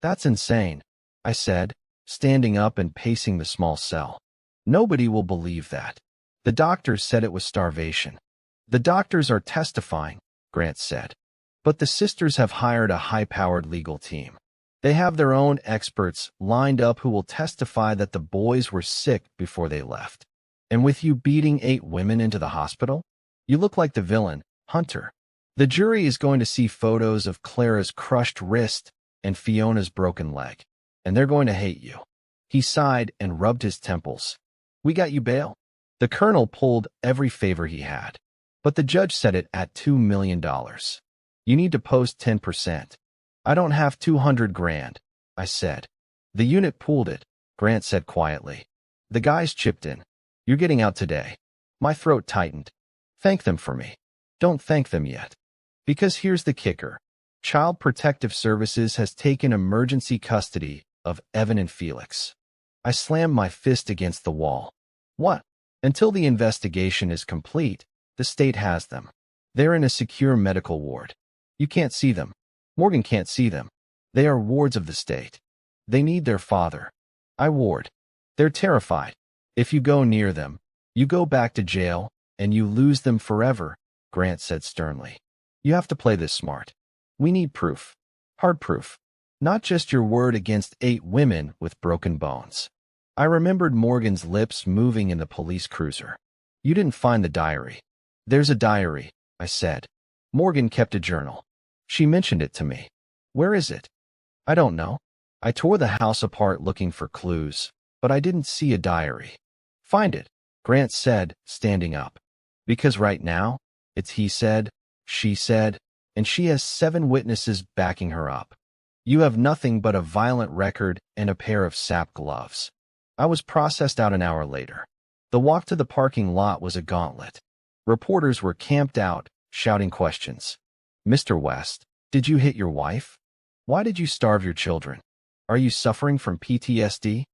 That's insane, I said, standing up and pacing the small cell. Nobody will believe that. The doctors said it was starvation. The doctors are testifying, Grant said. But the sisters have hired a high-powered legal team. They have their own experts lined up who will testify that the boys were sick before they left. And with you beating 8 women into the hospital? You look like the villain, Hunter. The jury is going to see photos of Clara's crushed wrist and Fiona's broken leg, and they're going to hate you. He sighed and rubbed his temples. We got you bail. The colonel pulled every favor he had, but the judge set it at $2 million. You need to post 10%. I don't have 200 grand, I said. The unit pooled it, Grant said quietly. The guys chipped in. You're getting out today. My throat tightened. Thank them for me. Don't thank them yet. Because here's the kicker. Child Protective Services has taken emergency custody of Evan and Felix. I slammed my fist against the wall. What? Until the investigation is complete, the state has them. They're in a secure medical ward. You can't see them. Morgan can't see them. They are wards of the state. They need their father. I ward. They're terrified. If you go near them, you go back to jail, and you lose them forever, Grant said sternly. You have to play this smart. We need proof. Hard proof. Not just your word against 8 women with broken bones. I remembered Morgan's lips moving in the police cruiser. You didn't find the diary. There's a diary, I said. Morgan kept a journal. She mentioned it to me. Where is it? I don't know. I tore the house apart looking for clues, but I didn't see a diary. Find it, Grant said, standing up. Because right now, it's he said, she said, and she has 7 witnesses backing her up. You have nothing but a violent record and a pair of sap gloves. I was processed out an hour later. The walk to the parking lot was a gauntlet. Reporters were camped out, shouting questions. Mr. West, did you hit your wife? Why did you starve your children? Are you suffering from PTSD?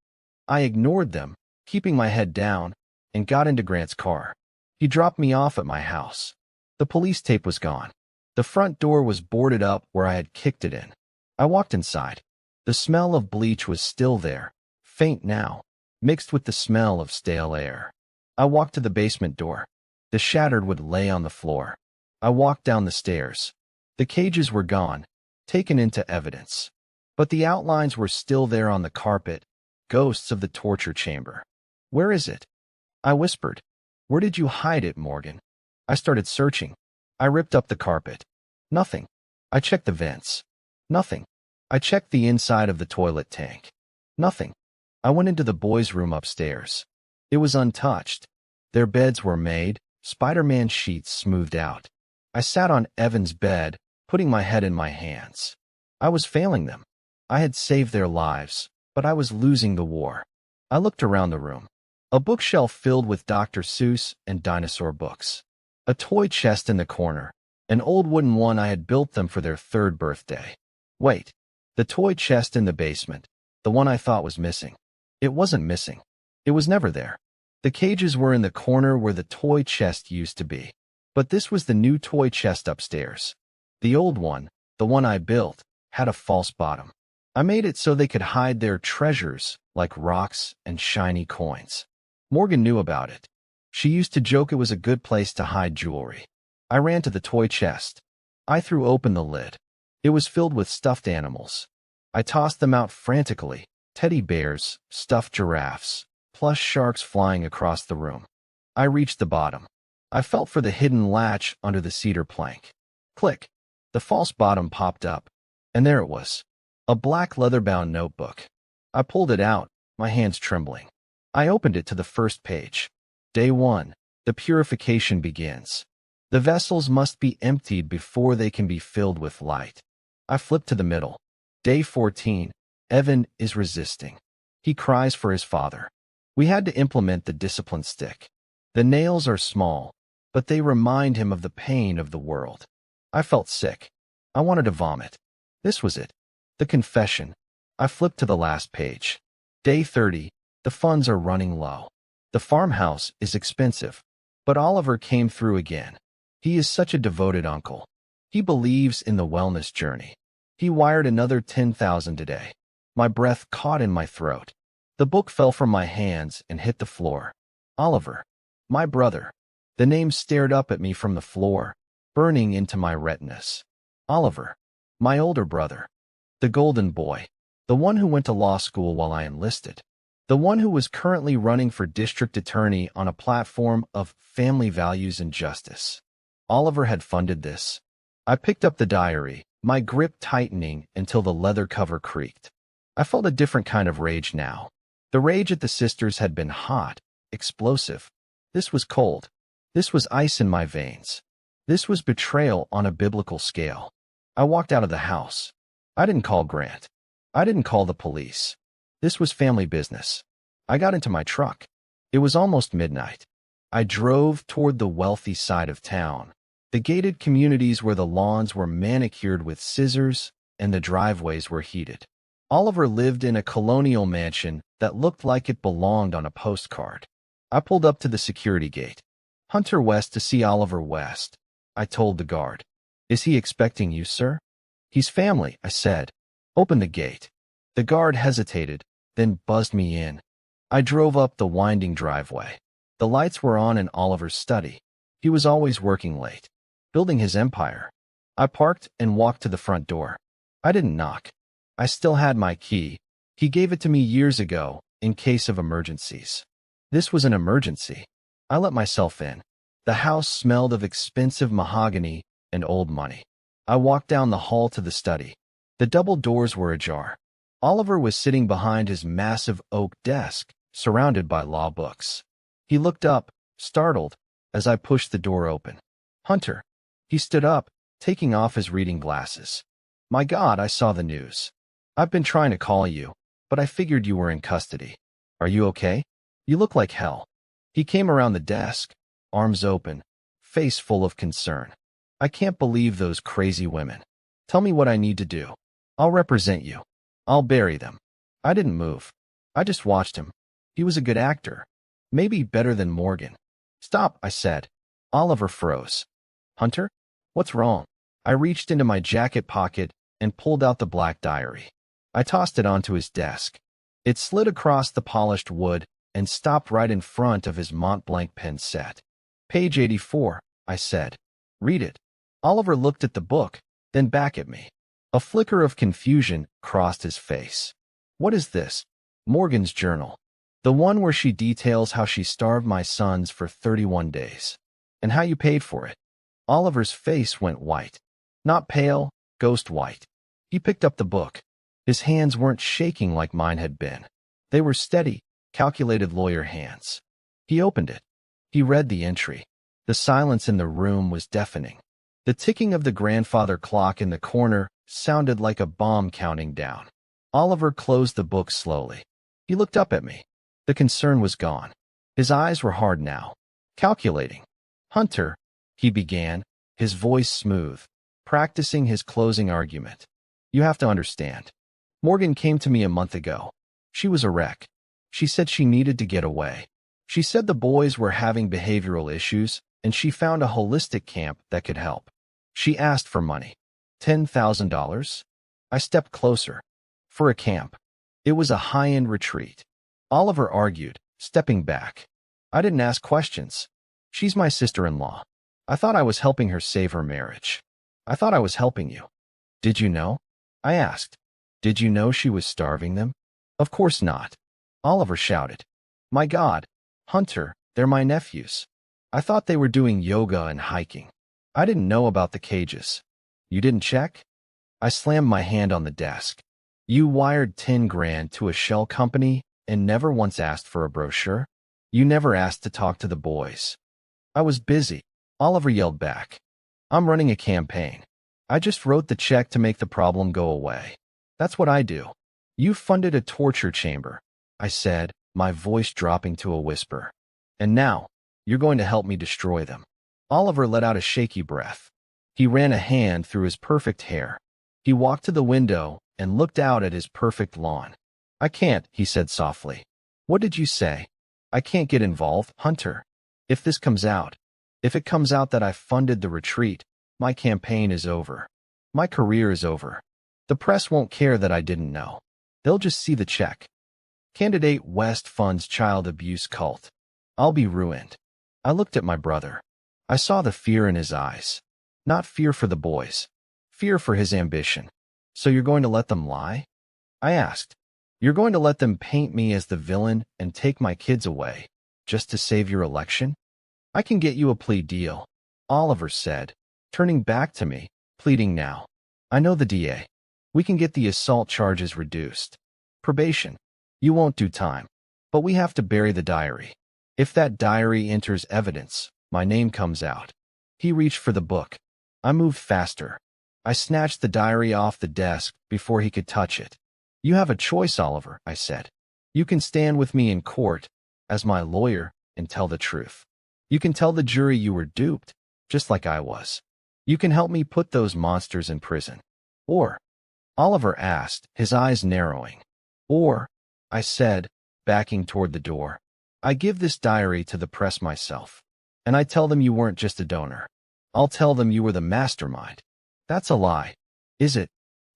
I ignored them, keeping my head down, and got into Grant's car. He dropped me off at my house. The police tape was gone. The front door was boarded up where I had kicked it in. I walked inside. The smell of bleach was still there, faint now, mixed with the smell of stale air. I walked to the basement door. The shattered wood lay on the floor. I walked down the stairs. The cages were gone, taken into evidence. But the outlines were still there on the carpet, ghosts of the torture chamber. Where is it? I whispered. Where did you hide it, Morgan? I started searching. I ripped up the carpet. Nothing. I checked the vents. Nothing. I checked the inside of the toilet tank. Nothing. I went into the boys' room upstairs. It was untouched. Their beds were made, Spider-Man sheets smoothed out. I sat on Evan's bed, putting my head in my hands. I was failing them. I had saved their lives, but I was losing the war. I looked around the room. A bookshelf filled with Dr. Seuss and dinosaur books. A toy chest in the corner. An old wooden one I had built them for their 3rd birthday. Wait. The toy chest in the basement. The one I thought was missing. It wasn't missing. It was never there. The cages were in the corner where the toy chest used to be. But this was the new toy chest upstairs. The old one, the one I built, had a false bottom. I made it so they could hide their treasures, like rocks and shiny coins. Morgan knew about it. She used to joke it was a good place to hide jewelry. I ran to the toy chest. I threw open the lid. It was filled with stuffed animals. I tossed them out frantically. Teddy bears, stuffed giraffes, plush sharks flying across the room. I reached the bottom. I felt for the hidden latch under the cedar plank. Click. The false bottom popped up. And there it was. A black leather-bound notebook. I pulled it out, my hands trembling. I opened it to the first page. Day 1. The purification begins. The vessels must be emptied before they can be filled with light. I flipped to the middle. Day 14. Evan is resisting. He cries for his father. We had to implement the discipline stick. The nails are small, but they remind him of the pain of the world. I felt sick. I wanted to vomit. This was it. The confession. I flipped to the last page. Day 30. The funds are running low. The farmhouse is expensive. But Oliver came through again. He is such a devoted uncle. He believes in the wellness journey. He wired another 10,000 today. My breath caught in my throat. The book fell from my hands and hit the floor. Oliver. My brother. The name stared up at me from the floor, burning into my retinas. Oliver. My older brother. The golden boy. The one who went to law school while I enlisted. The one who was currently running for district attorney on a platform of family values and justice. Oliver had funded this. I picked up the diary, my grip tightening until the leather cover creaked. I felt a different kind of rage now. The rage at the sisters had been hot, explosive. This was cold. This was ice in my veins. This was betrayal on a biblical scale. I walked out of the house. I didn't call Grant. I didn't call the police. This was family business. I got into my truck. It was almost midnight. I drove toward the wealthy side of town, the gated communities where the lawns were manicured with scissors and the driveways were heated. Oliver lived in a colonial mansion that looked like it belonged on a postcard. I pulled up to the security gate. Hunter West to see Oliver West. I told the guard. Is he expecting you, sir? He's family, I said. Open the gate. The guard hesitated, then buzzed me in. I drove up the winding driveway. The lights were on in Oliver's study. He was always working late, building his empire. I parked and walked to the front door. I didn't knock. I still had my key. He gave it to me years ago, in case of emergencies. This was an emergency. I let myself in. The house smelled of expensive mahogany and old money. I walked down the hall to the study. The double doors were ajar. Oliver was sitting behind his massive oak desk, surrounded by law books. He looked up, startled, as I pushed the door open. "Hunter." He stood up, taking off his reading glasses. "My God, I saw the news. I've been trying to call you, but I figured you were in custody. Are you okay? You look like hell." He came around the desk, arms open, face full of concern. "I can't believe those crazy women. Tell me what I need to do. I'll represent you. I'll bury them." I didn't move. I just watched him. He was a good actor. Maybe better than Morgan. "Stop," I said. Oliver froze. "Hunter? What's wrong?" I reached into my jacket pocket and pulled out the black diary. I tossed it onto his desk. It slid across the polished wood and stopped right in front of his Mont Blanc pen set. "Page 84, I said. "Read it." Oliver looked at the book, then back at me. A flicker of confusion crossed his face. "What is this?" "Morgan's journal. The one where she details how she starved my sons for 31 days. And how you paid for it." Oliver's face went white. Not pale, ghost white. He picked up the book. His hands weren't shaking like mine had been. They were steady, calculated lawyer hands. He opened it. He read the entry. The silence in the room was deafening. The ticking of the grandfather clock in the corner sounded like a bomb counting down. Oliver closed the book slowly. He looked up at me. The concern was gone. His eyes were hard now. "Calculating." "Hunter," he began, his voice smooth, practicing his closing argument. "You have to understand. Morgan came to me a month ago. She was a wreck. She said she needed to get away. She said the boys were having behavioral issues, and she found a holistic camp that could help. She asked for money. $10,000? I stepped closer. For a camp. It was a high-end retreat. Oliver argued, stepping back. I didn't ask questions. She's my sister-in-law. I thought I was helping her save her marriage. I thought I was helping you. Did you know? I asked. Did you know she was starving them? Of course not. Oliver shouted. My God, Hunter, they're my nephews. I thought they were doing yoga and hiking. I didn't know about the cages. You didn't check? I slammed my hand on the desk. You wired 10 grand to a shell company and never once asked for a brochure? You never asked to talk to the boys. I was busy, Oliver yelled back. I'm running a campaign. I just wrote the check to make the problem go away. That's what I do. You funded a torture chamber, I said, my voice dropping to a whisper. And now, you're going to help me destroy them. Oliver let out a shaky breath. He ran a hand through his perfect hair. He walked to the window and looked out at his perfect lawn. I can't, he said softly. What did you say? I can't get involved, Hunter. If this comes out, if it comes out that I funded the retreat, my campaign is over. My career is over. The press won't care that I didn't know. They'll just see the check. Candidate West funds child abuse cult. I'll be ruined. I looked at my brother. I saw the fear in his eyes. Not fear for the boys. Fear for his ambition. So you're going to let them lie? I asked. You're going to let them paint me as the villain and take my kids away, just to save your election? I can get you a plea deal, Oliver said, turning back to me, pleading now. I know the DA. We can get the assault charges reduced. Probation. You won't do time. But we have to bury the diary. If that diary enters evidence, my name comes out. He reached for the book. I moved faster. I snatched the diary off the desk before he could touch it. You have a choice, Oliver, I said. You can stand with me in court, as my lawyer, and tell the truth. You can tell the jury you were duped, just like I was. You can help me put those monsters in prison. Or, Oliver asked, his eyes narrowing. Or, I said, backing toward the door, I give this diary to the press myself. And I tell them you weren't just a donor. I'll tell them you were the mastermind. That's a lie. Is it?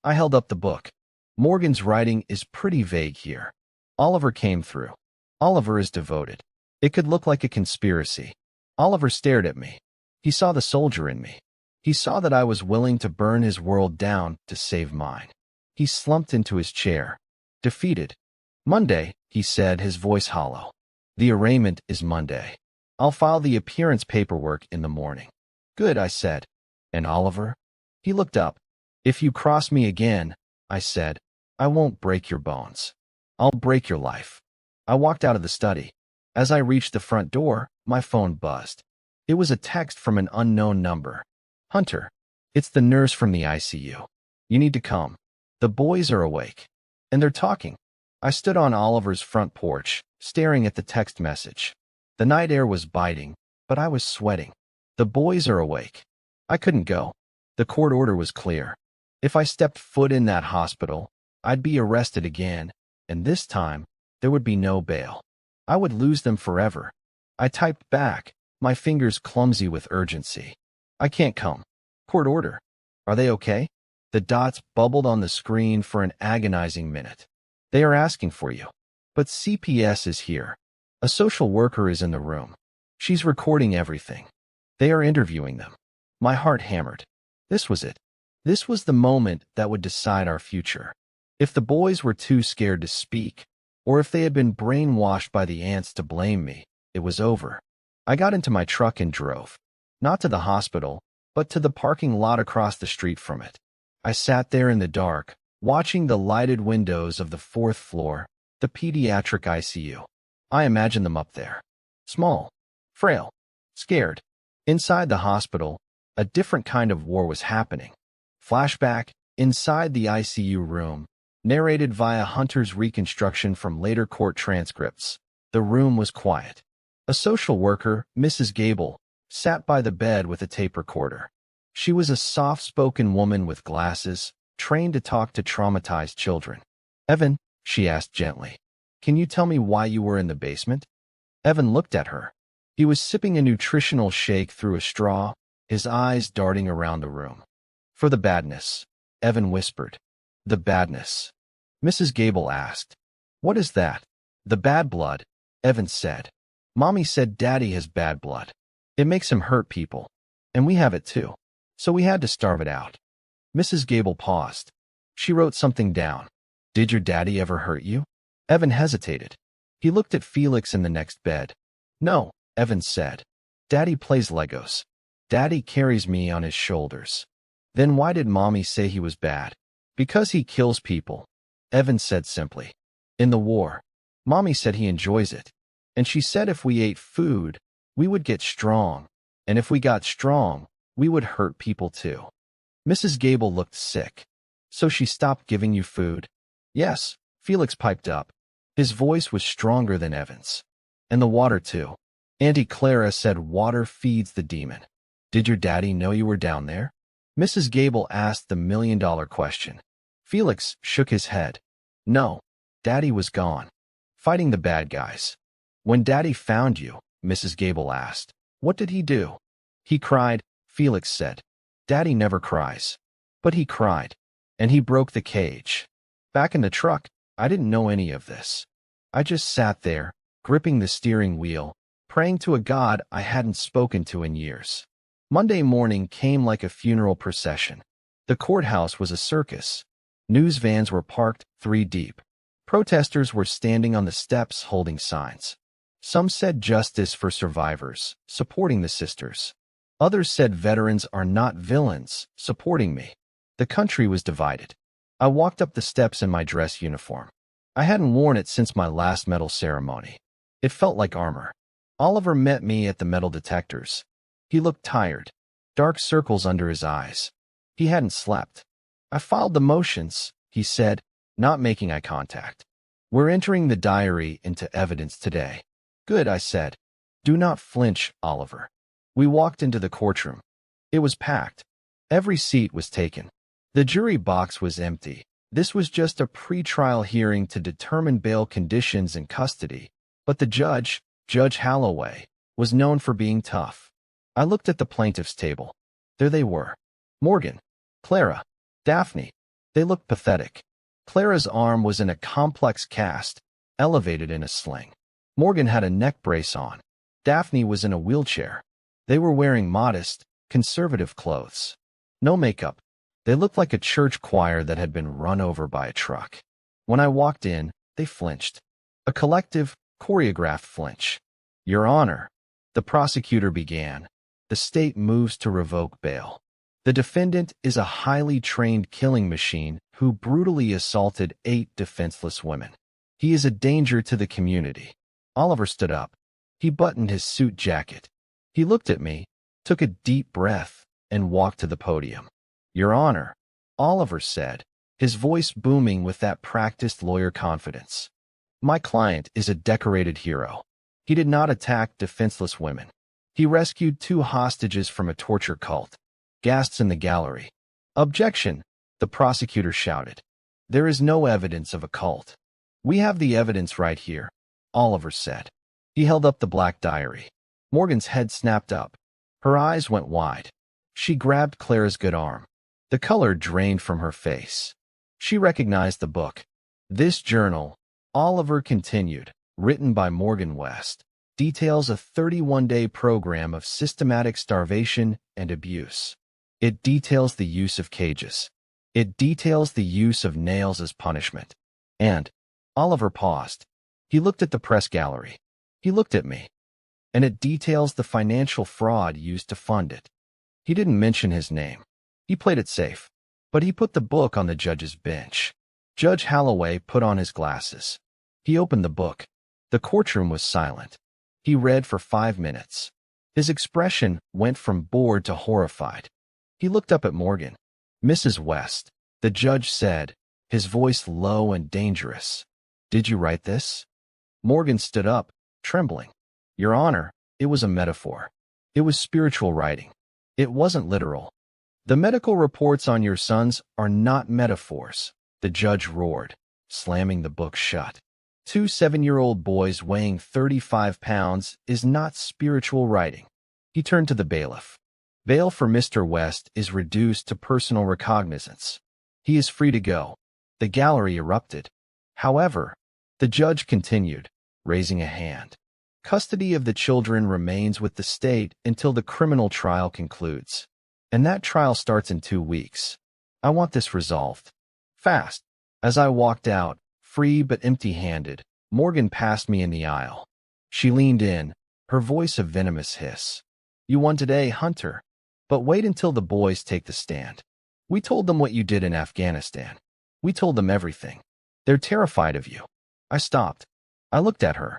I held up the book. Morgan's writing is pretty vague here. Oliver came through. Oliver is devoted. It could look like a conspiracy. Oliver stared at me. He saw the soldier in me. He saw that I was willing to burn his world down to save mine. He slumped into his chair. Defeated. Monday, he said, his voice hollow. The arraignment is Monday. I'll file the appearance paperwork in the morning. Good, I said. And Oliver? He looked up. If you cross me again, I said, I won't break your bones. I'll break your life. I walked out of the study. As I reached the front door, my phone buzzed. It was a text from an unknown number. Hunter, it's the nurse from the ICU. You need to come. The boys are awake. And they're talking. I stood on Oliver's front porch, staring at the text message. The night air was biting, but I was sweating. The boys are awake. I couldn't go. The court order was clear. If I stepped foot in that hospital, I'd be arrested again, and this time, there would be no bail. I would lose them forever. I typed back, my fingers clumsy with urgency. I can't come. Court order. Are they okay? The dots bubbled on the screen for an agonizing minute. They are asking for you. But CPS is here. A social worker is in the room. She's recording everything. They are interviewing them. My heart hammered. This was it. This was the moment that would decide our future. If the boys were too scared to speak, or if they had been brainwashed by the ants to blame me, it was over. I got into my truck and drove. Not to the hospital, but to the parking lot across the street from it. I sat there in the dark, watching the lighted windows of the 4th floor, the pediatric ICU. I imagined them up there. Small, frail, scared. Inside the hospital, a different kind of war was happening. Flashback, inside the ICU room, narrated via Hunter's reconstruction from later court transcripts. The room was quiet. A social worker, Mrs. Gable, sat by the bed with a tape recorder. She was a soft-spoken woman with glasses, trained to talk to traumatized children. Evan, she asked gently, can you tell me why you were in the basement? Evan looked at her. He was sipping a nutritional shake through a straw, his eyes darting around the room. For the badness, Evan whispered. The badness. Mrs. Gable asked. What is that? The bad blood, Evan said. Mommy said Daddy has bad blood. It makes him hurt people. And we have it too. So we had to starve it out. Mrs. Gable paused. She wrote something down. Did your daddy ever hurt you? Evan hesitated. He looked at Felix in the next bed. No, Evan said. Daddy plays Legos. Daddy carries me on his shoulders. Then why did Mommy say he was bad? Because he kills people, Evan said simply. In the war, Mommy said he enjoys it. And she said if we ate food, we would get strong. And if we got strong, we would hurt people too. Mrs. Gable looked sick. So she stopped giving you food? Yes, Felix piped up. His voice was stronger than Evan's. And the water too. Auntie Clara said water feeds the demon. Did your daddy know you were down there? Mrs. Gable asked the million-dollar question. Felix shook his head. No, Daddy was gone, fighting the bad guys. When Daddy found you, Mrs. Gable asked, what did he do? He cried, Felix said. Daddy never cries. But he cried, and he broke the cage. Back in the truck, I didn't know any of this. I just sat there, gripping the steering wheel, praying to a God I hadn't spoken to in years. Monday morning came like a funeral procession. The courthouse was a circus. News vans were parked 3 deep. Protesters were standing on the steps holding signs. Some said justice for survivors, supporting the sisters. Others said veterans are not villains, supporting me. The country was divided. I walked up the steps in my dress uniform. I hadn't worn it since my last medal ceremony. It felt like armor. Oliver met me at the metal detectors. He looked tired, dark circles under his eyes. He hadn't slept. I filed the motions, he said, not making eye contact. We're entering the diary into evidence today. Good, I said. Do not flinch, Oliver. We walked into the courtroom. It was packed. Every seat was taken. The jury box was empty. This was just a pre-trial hearing to determine bail conditions and custody. But the judge, Judge Holloway, was known for being tough. I looked at the plaintiff's table. There they were. Morgan, Clara, Daphne. They looked pathetic. Clara's arm was in a complex cast, elevated in a sling. Morgan had a neck brace on. Daphne was in a wheelchair. They were wearing modest, conservative clothes. No makeup. They looked like a church choir that had been run over by a truck. When I walked in, they flinched. A collective, choreographed flinch. Your Honor, The prosecutor began. The state moves to revoke bail. The defendant is a highly trained killing machine who brutally assaulted 8 defenseless women. He is a danger to the community. Oliver stood up. He buttoned his suit jacket. He looked at me, took a deep breath, and walked to the podium. "Your Honor," Oliver said, his voice booming with that practiced lawyer confidence. "My client is a decorated hero. He did not attack defenseless women. He rescued 2 hostages from a torture cult." Gasps in the gallery. "Objection," the prosecutor shouted. "There is no evidence of a cult." "We have the evidence right here," Oliver said. He held up the black diary. Morgan's head snapped up. Her eyes went wide. She grabbed Clara's good arm. The color drained from her face. She recognized the book. "This journal," Oliver continued, "written by Morgan West, details a 31-day program of systematic starvation and abuse. It details the use of cages. It details the use of nails as punishment. And," Oliver paused. He looked at the press gallery. He looked at me. "And it details the financial fraud used to fund it." He didn't mention his name. He played it safe. But he put the book on the judge's bench. Judge Holloway put on his glasses. He opened the book. The courtroom was silent. He read for 5 minutes. His expression went from bored to horrified. He looked up at Morgan. "Mrs. West," the judge said, his voice low and dangerous. "Did you write this?" Morgan stood up, trembling. "Your Honor, it was a metaphor. It was spiritual writing. It wasn't literal." "The medical reports on your sons are not metaphors," the judge roared, slamming the book shut. 2 7-year-old boys weighing 35 pounds is not spiritual writing. He turned to the bailiff. "Bail for Mr. West is reduced to personal recognizance. He is free to go." The gallery erupted. "However," the judge continued, raising a hand, "custody of the children remains with the state until the criminal trial concludes. And that trial starts in 2 weeks. I want this resolved. Fast." As I walked out, free but empty-handed, Morgan passed me in the aisle. She leaned in, her voice a venomous hiss. "You won today, Hunter. But wait until the boys take the stand. We told them what you did in Afghanistan. We told them everything. They're terrified of you." I stopped. I looked at her.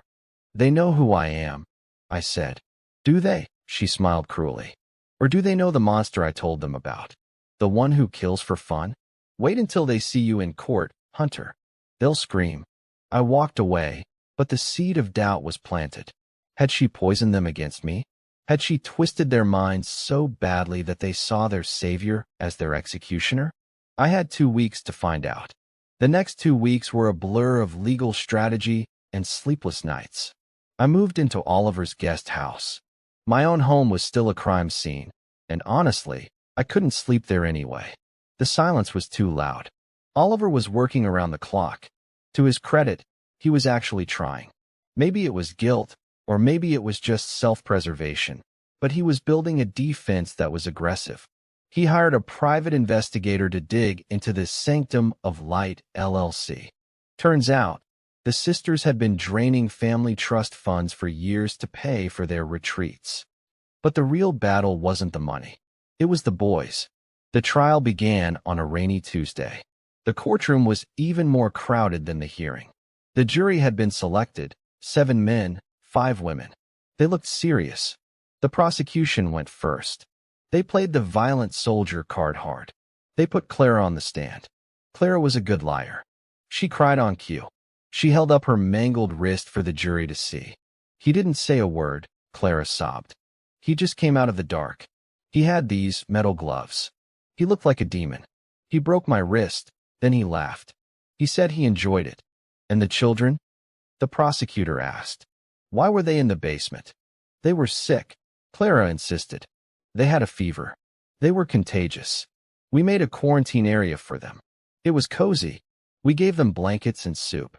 "They know who I am," I said. "Do they?" She smiled cruelly. "Or do they know the monster I told them about? The one who kills for fun? Wait until they see you in court, Hunter. They'll scream." I walked away, but the seed of doubt was planted. Had she poisoned them against me? Had she twisted their minds so badly that they saw their savior as their executioner? I had 2 weeks to find out. The next 2 weeks were a blur of legal strategy and sleepless nights. I moved into Oliver's guest house. My own home was still a crime scene, and honestly, I couldn't sleep there anyway. The silence was too loud. Oliver was working around the clock. To his credit, he was actually trying. Maybe it was guilt, or maybe it was just self-preservation, but he was building a defense that was aggressive. He hired a private investigator to dig into this Sanctum of Light LLC. Turns out, the sisters had been draining family trust funds for years to pay for their retreats. But the real battle wasn't the money. It was the boys. The trial began on a rainy Tuesday. The courtroom was even more crowded than the hearing. The jury had been selected, 7 men, 5 women. They looked serious. The prosecution went first. They played the violent soldier card hard. They put Clara on the stand. Clara was a good liar. She cried on cue. She held up her mangled wrist for the jury to see. "He didn't say a word," Clara sobbed. "He just came out of the dark. He had these metal gloves. He looked like a demon. He broke my wrist, then he laughed. He said he enjoyed it." "And the children?" the prosecutor asked. "Why were they in the basement?" "They were sick," Clara insisted. "They had a fever. They were contagious. We made a quarantine area for them. It was cozy. We gave them blankets and soup.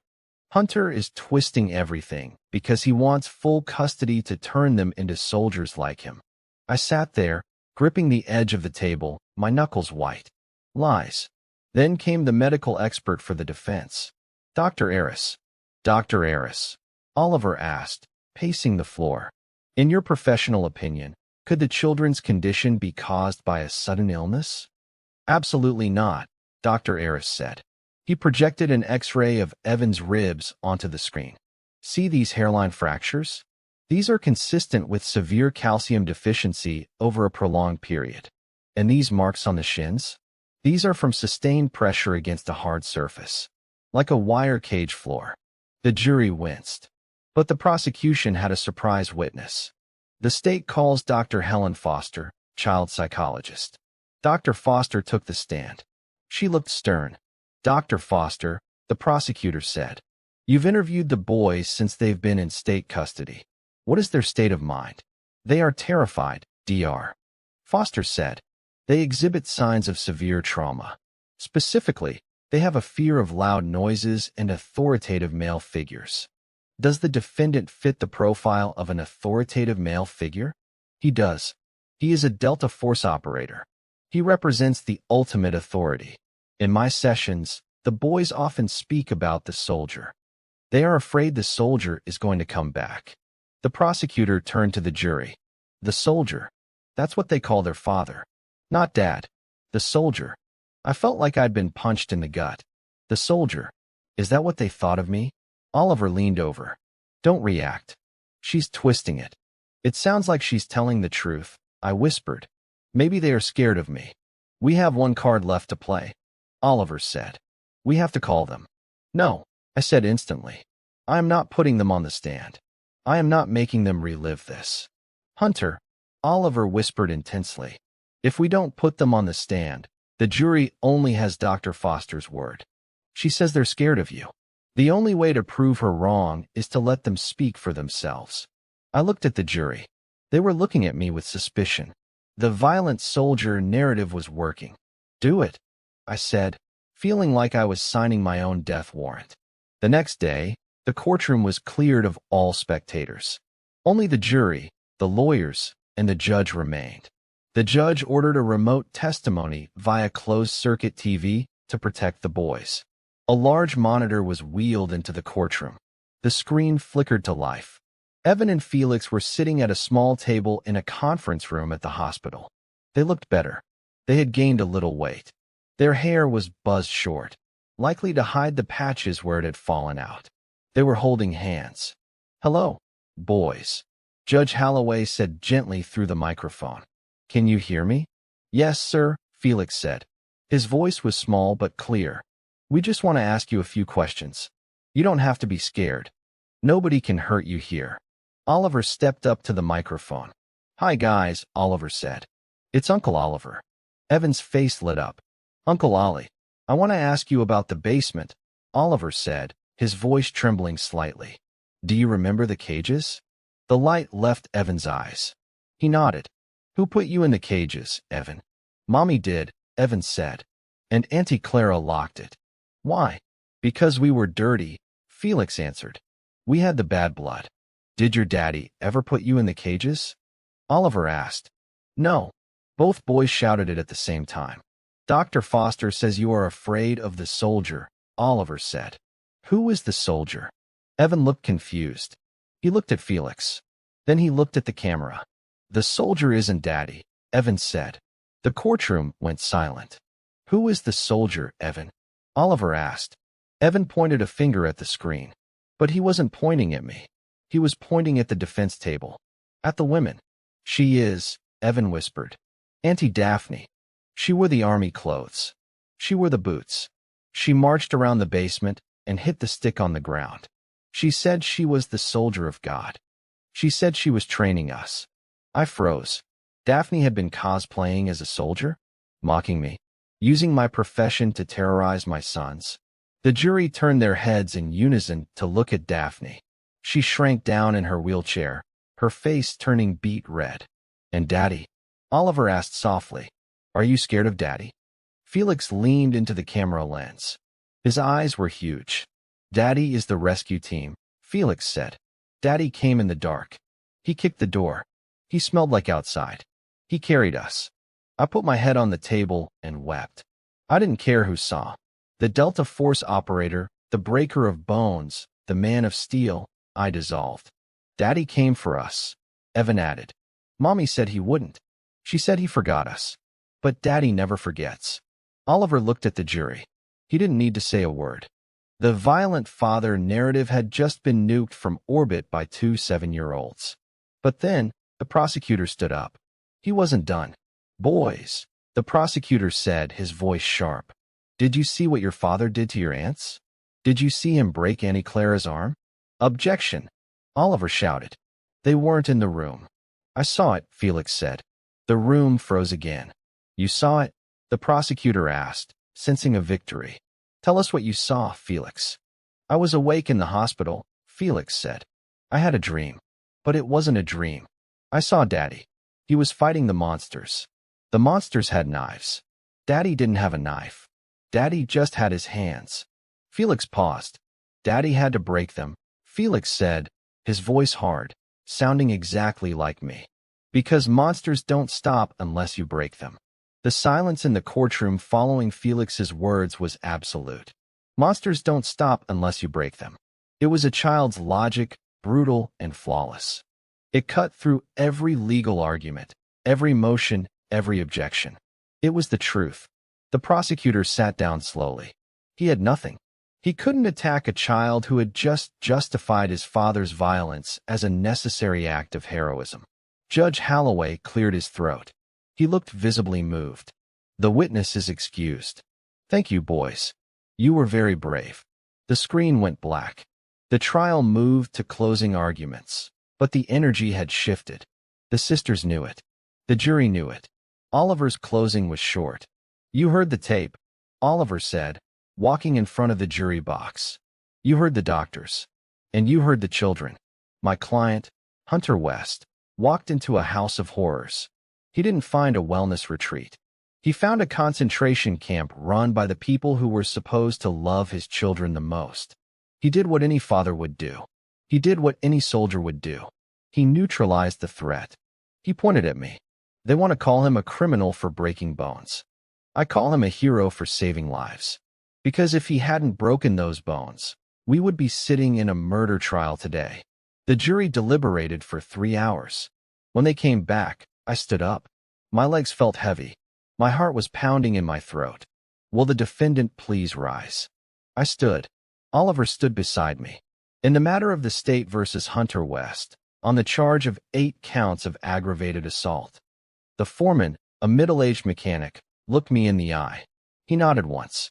Hunter is twisting everything because he wants full custody to turn them into soldiers like him." I sat there, gripping the edge of the table, my knuckles white. Lies. Then came the medical expert for the defense. "Dr. Aris." "Dr. Aris?" Oliver asked, pacing the floor. In your professional opinion, could the children's condition be caused by a sudden illness? Absolutely not, Dr. Aris said. He projected an X-ray of Evan's ribs onto the screen. See these hairline fractures? These are consistent with severe calcium deficiency over a prolonged period. And these marks on the shins? These are from sustained pressure against a hard surface, like a wire cage floor. The jury winced. But the prosecution had a surprise witness. The state calls Dr. Helen Foster, child psychologist. Dr. Foster took the stand. She looked stern. Dr. Foster, the prosecutor said, you've interviewed the boys since they've been in state custody. What is their state of mind? They are terrified, Dr. Foster said. They exhibit signs of severe trauma. Specifically, they have a fear of loud noises and authoritative male figures. Does the defendant fit the profile of an authoritative male figure? He does. He is a Delta Force operator. He represents the ultimate authority. In my sessions, the boys often speak about the soldier. They are afraid the soldier is going to come back. The prosecutor turned to the jury. The soldier. That's what they call their father. Not dad. The soldier. I felt like I'd been punched in the gut. The soldier. Is that what they thought of me? Oliver leaned over. Don't react. She's twisting it. It sounds like she's telling the truth, I whispered. Maybe they are scared of me. We have one card left to play, Oliver said. We have to call them. No, I said instantly. I am not putting them on the stand. I am not making them relive this. Hunter, Oliver whispered intensely. If we don't put them on the stand, the jury only has Dr. Foster's word. She says they're scared of you. The only way to prove her wrong is to let them speak for themselves. I looked at the jury. They were looking at me with suspicion. The violent soldier narrative was working. Do it, I said, feeling like I was signing my own death warrant. The next day, the courtroom was cleared of all spectators. Only the jury, the lawyers, and the judge remained. The judge ordered a remote testimony via closed-circuit TV to protect the boys. A large monitor was wheeled into the courtroom. The screen flickered to life. Evan and Felix were sitting at a small table in a conference room at the hospital. They looked better. They had gained a little weight. Their hair was buzzed short, likely to hide the patches where it had fallen out. They were holding hands. Hello, boys, Judge Holloway said gently through the microphone. Can you hear me? Yes, sir, Felix said. His voice was small but clear. We just want to ask you a few questions. You don't have to be scared. Nobody can hurt you here. Oliver stepped up to the microphone. Hi guys, Oliver said. It's Uncle Oliver. Evan's face lit up. Uncle Ollie, I want to ask you about the basement, Oliver said, his voice trembling slightly. Do you remember the cages? The light left Evan's eyes. He nodded. Who put you in the cages, Evan? Mommy did, Evan said. And Auntie Clara locked it. Why? Because we were dirty, Felix answered. We had the bad blood. Did your daddy ever put you in the cages? Oliver asked. No. Both boys shouted it at the same time. Dr. Foster says you are afraid of the soldier, Oliver said. Who is the soldier? Evan looked confused. He looked at Felix. Then he looked at the camera. The soldier isn't Daddy, Evan said. The courtroom went silent. Who is the soldier, Evan? Oliver asked. Evan pointed a finger at the screen. But he wasn't pointing at me. He was pointing at the defense table. At the women. She is, Evan whispered. Auntie Daphne. She wore the army clothes. She wore the boots. She marched around the basement and hit the stick on the ground. She said she was the soldier of God. She said she was training us. I froze. Daphne had been cosplaying as a soldier? Mocking me? Using my profession to terrorize my sons? The jury turned their heads in unison to look at Daphne. She shrank down in her wheelchair, her face turning beet red. And Daddy? Oliver asked softly. Are you scared of Daddy? Felix leaned into the camera lens. His eyes were huge. Daddy is the rescue team, Felix said. Daddy came in the dark. He kicked the door. He smelled like outside. He carried us. I put my head on the table and wept. I didn't care who saw. The Delta Force operator, the breaker of bones, the man of steel, I dissolved. Daddy came for us. Evan added. Mommy said he wouldn't. She said he forgot us. But Daddy never forgets. Oliver looked at the jury. He didn't need to say a word. The violent father narrative had just been nuked from orbit by two 7-year-olds. But then, the prosecutor stood up. He wasn't done. Boys, the prosecutor said, his voice sharp. Did you see what your father did to your aunts? Did you see him break Auntie Clara's arm? Objection, Oliver shouted. They weren't in the room. I saw it, Felix said. The room froze again. You saw it? The prosecutor asked, sensing a victory. Tell us what you saw, Felix. I was awake in the hospital, Felix said. I had a dream. But it wasn't a dream. I saw Daddy. He was fighting the monsters. The monsters had knives. Daddy didn't have a knife. Daddy just had his hands. Felix paused. Daddy had to break them, Felix said, his voice hard, sounding exactly like me. Because monsters don't stop unless you break them. The silence in the courtroom following Felix's words was absolute. Monsters don't stop unless you break them. It was a child's logic, brutal and flawless. It cut through every legal argument, every motion, every objection. It was the truth. The prosecutor sat down slowly. He had nothing. He couldn't attack a child who had just justified his father's violence as a necessary act of heroism. Judge Holloway cleared his throat. He looked visibly moved. The witness is excused. Thank you, boys. You were very brave. The screen went black. The trial moved to closing arguments, but the energy had shifted. The sisters knew it. The jury knew it. Oliver's closing was short. You heard the tape, Oliver said, walking in front of the jury box. You heard the doctors. And you heard the children. My client, Hunter West, walked into a house of horrors. He didn't find a wellness retreat. He found a concentration camp run by the people who were supposed to love his children the most. He did what any father would do. He did what any soldier would do. He neutralized the threat. He pointed at me. They want to call him a criminal for breaking bones. I call him a hero for saving lives. Because if he hadn't broken those bones, we would be sitting in a murder trial today. The jury deliberated for 3 hours. When they came back, I stood up. My legs felt heavy. My heart was pounding in my throat. Will the defendant please rise? I stood. Oliver stood beside me. In the matter of the state versus Hunter West, on the charge of 8 counts of aggravated assault. The foreman, a middle-aged mechanic, looked me in the eye. He nodded once.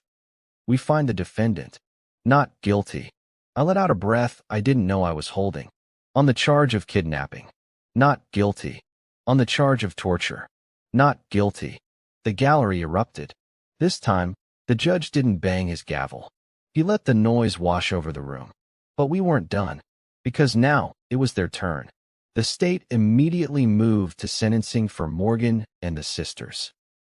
We find the defendant not guilty. I let out a breath I didn't know I was holding. On the charge of kidnapping. Not guilty. On the charge of torture. Not guilty. The gallery erupted. This time, the judge didn't bang his gavel. He let the noise wash over the room. But we weren't done. Because now, it was their turn. The state immediately moved to sentencing for Morgan and the sisters.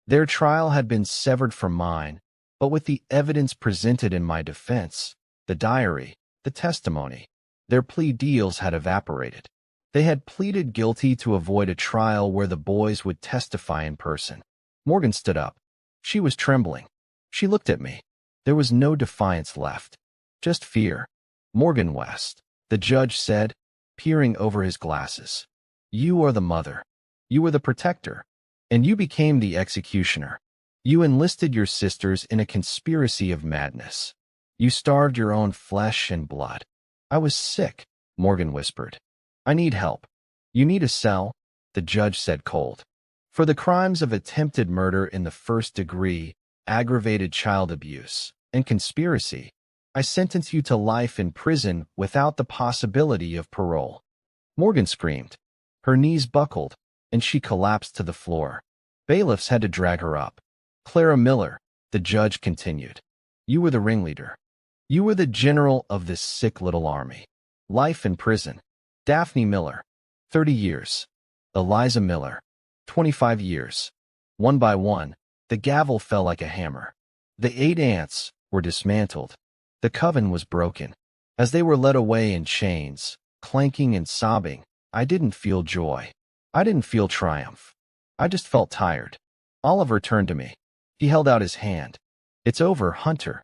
Their trial had been severed from mine, but with the evidence presented in my defense, the diary, the testimony, their plea deals had evaporated. They had pleaded guilty to avoid a trial where the boys would testify in person. Morgan stood up. She was trembling. She looked at me. There was no defiance left. Just fear. Morgan West, the judge said, peering over his glasses. You are the mother. You were the protector. And you became the executioner. You enlisted your sisters in a conspiracy of madness. You starved your own flesh and blood. I was sick, Morgan whispered. I need help. You need a cell, the judge said cold. For the crimes of attempted murder in the first degree, aggravated child abuse, and conspiracy, I sentence you to life in prison without the possibility of parole. Morgan screamed. Her knees buckled, and she collapsed to the floor. Bailiffs had to drag her up. Clara Miller, the judge continued. You were the ringleader. You were the general of this sick little army. Life in prison. Daphne Miller, 30 years. Eliza Miller, 25 years. One by one, the gavel fell like a hammer. The 8 ants were dismantled. The coven was broken. As they were led away in chains, clanking and sobbing, I didn't feel joy. I didn't feel triumph. I just felt tired. Oliver turned to me. He held out his hand. It's over, Hunter.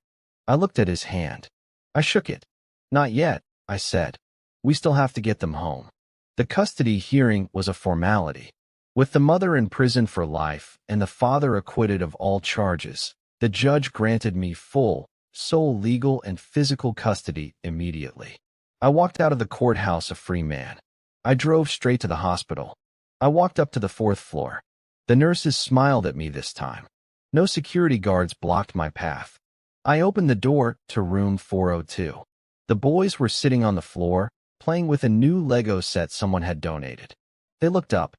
I looked at his hand. I shook it. Not yet, I said. We still have to get them home. The custody hearing was a formality. With the mother in prison for life and the father acquitted of all charges, the judge granted me full, sole legal and physical custody immediately. I walked out of the courthouse a free man. I drove straight to the hospital. I walked up to the 4th floor. The nurses smiled at me this time. No security guards blocked my path. I opened the door to room 402. The boys were sitting on the floor, playing with a new Lego set someone had donated. They looked up.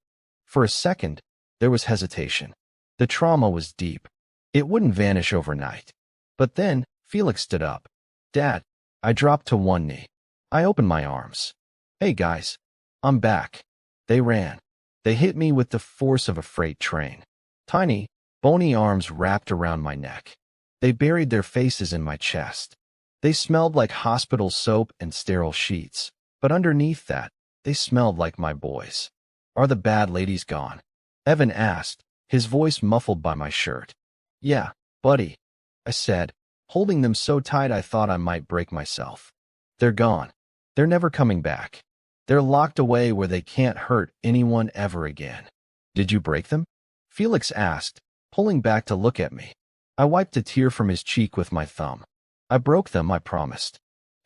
For a second, there was hesitation. The trauma was deep. It wouldn't vanish overnight. But then, Felix stood up. "Dad." I dropped to one knee. I opened my arms. "Hey guys. I'm back." They ran. They hit me with the force of a freight train. Tiny, bony arms wrapped around my neck. They buried their faces in my chest. They smelled like hospital soap and sterile sheets, but underneath that, they smelled like my boys. "Are the bad ladies gone?" Evan asked, his voice muffled by my shirt. "Yeah, buddy," I said, holding them so tight I thought I might break myself. "They're gone. They're never coming back. They're locked away where they can't hurt anyone ever again." "Did you break them?" Felix asked, pulling back to look at me. I wiped a tear from his cheek with my thumb. "I broke them, I promised.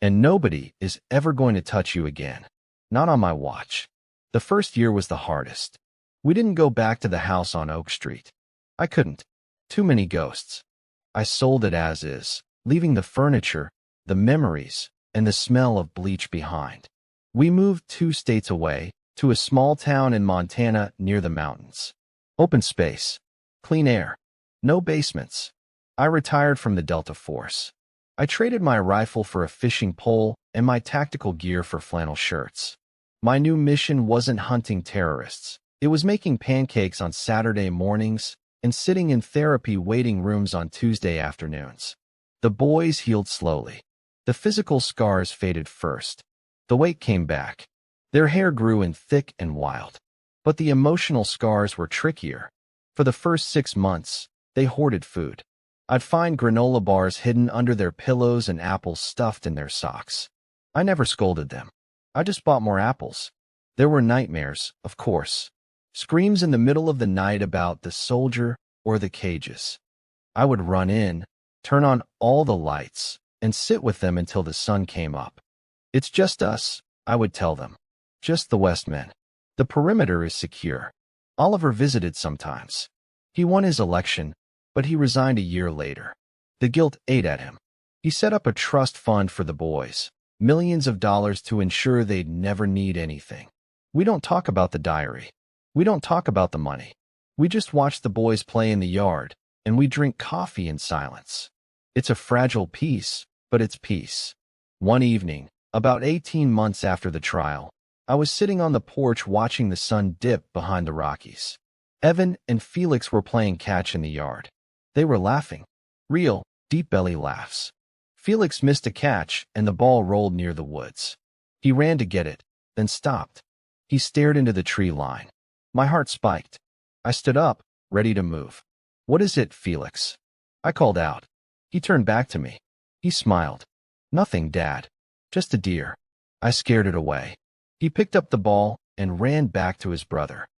And nobody is ever going to touch you again. Not on my watch." The first year was the hardest. We didn't go back to the house on Oak Street. I couldn't. Too many ghosts. I sold it as is, leaving the furniture, the memories, and the smell of bleach behind. We moved 2 states away, to a small town in Montana near the mountains. Open space. Clean air. No basements. I retired from the Delta Force. I traded my rifle for a fishing pole and my tactical gear for flannel shirts. My new mission wasn't hunting terrorists. It was making pancakes on Saturday mornings and sitting in therapy waiting rooms on Tuesday afternoons. The boys healed slowly. The physical scars faded first. The weight came back. Their hair grew in thick and wild. But the emotional scars were trickier. For the first 6 months, they hoarded food. I'd find granola bars hidden under their pillows and apples stuffed in their socks. I never scolded them. I just bought more apples. There were nightmares, of course. Screams in the middle of the night about the soldier or the cages. I would run in, turn on all the lights, and sit with them until the sun came up. "It's just us," I would tell them. "Just the Westmen. The perimeter is secure." Oliver visited sometimes. He won his election, but he resigned a year later. The guilt ate at him. He set up a trust fund for the boys, millions of dollars to ensure they'd never need anything. We don't talk about the diary. We don't talk about the money. We just watch the boys play in the yard, and we drink coffee in silence. It's a fragile peace, but it's peace. One evening, about 18 months after the trial, I was sitting on the porch watching the sun dip behind the Rockies. Evan and Felix were playing catch in the yard. They were laughing. Real, deep-belly laughs. Felix missed a catch, and the ball rolled near the woods. He ran to get it, then stopped. He stared into the tree line. My heart spiked. I stood up, ready to move. "What is it, Felix?" I called out. He turned back to me. He smiled. "Nothing, Dad. Just a deer." I scared it away. He picked up the ball and ran back to his brother.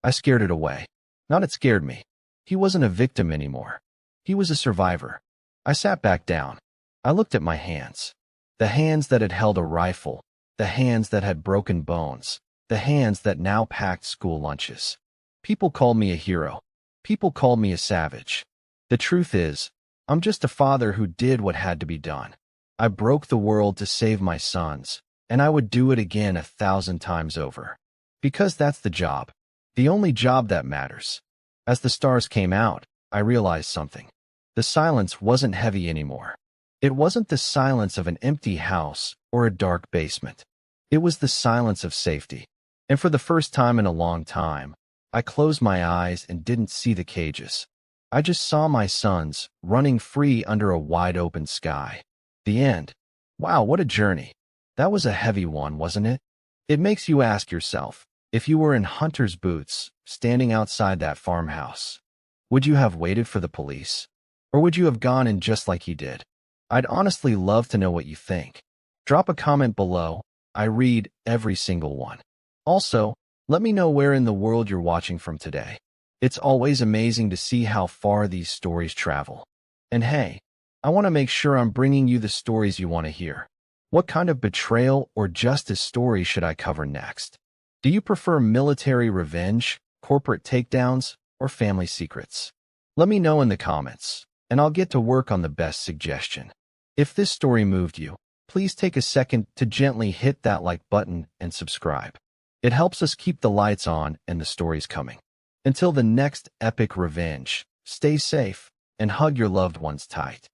I scared it away. Not it scared me. He wasn't a victim anymore. He was a survivor. I sat back down. I looked at my hands. The hands that had held a rifle. The hands that had broken bones. The hands that now packed school lunches. People called me a hero. People called me a savage. The truth is, I'm just a father who did what had to be done. I broke the world to save my sons, and I would do it again 1,000 times over. Because that's the job. The only job that matters. As the stars came out, I realized something. The silence wasn't heavy anymore. It wasn't the silence of an empty house or a dark basement. It was the silence of safety. And for the first time in a long time, I closed my eyes and didn't see the cages. I just saw my sons running free under a wide-open sky. The end. Wow, what a journey. That was a heavy one, wasn't it? It makes you ask yourself, if you were in Hunter's boots, standing outside that farmhouse, would you have waited for the police? Or would you have gone in just like he did? I'd honestly love to know what you think. Drop a comment below. I read every single one. Also, let me know where in the world you're watching from today. It's always amazing to see how far these stories travel. And hey, I want to make sure I'm bringing you the stories you want to hear. What kind of betrayal or justice story should I cover next? Do you prefer military revenge, corporate takedowns, or family secrets? Let me know in the comments, and I'll get to work on the best suggestion. If this story moved you, please take a second to gently hit that like button and subscribe. It helps us keep the lights on and the stories coming. Until the next epic revenge, stay safe and hug your loved ones tight.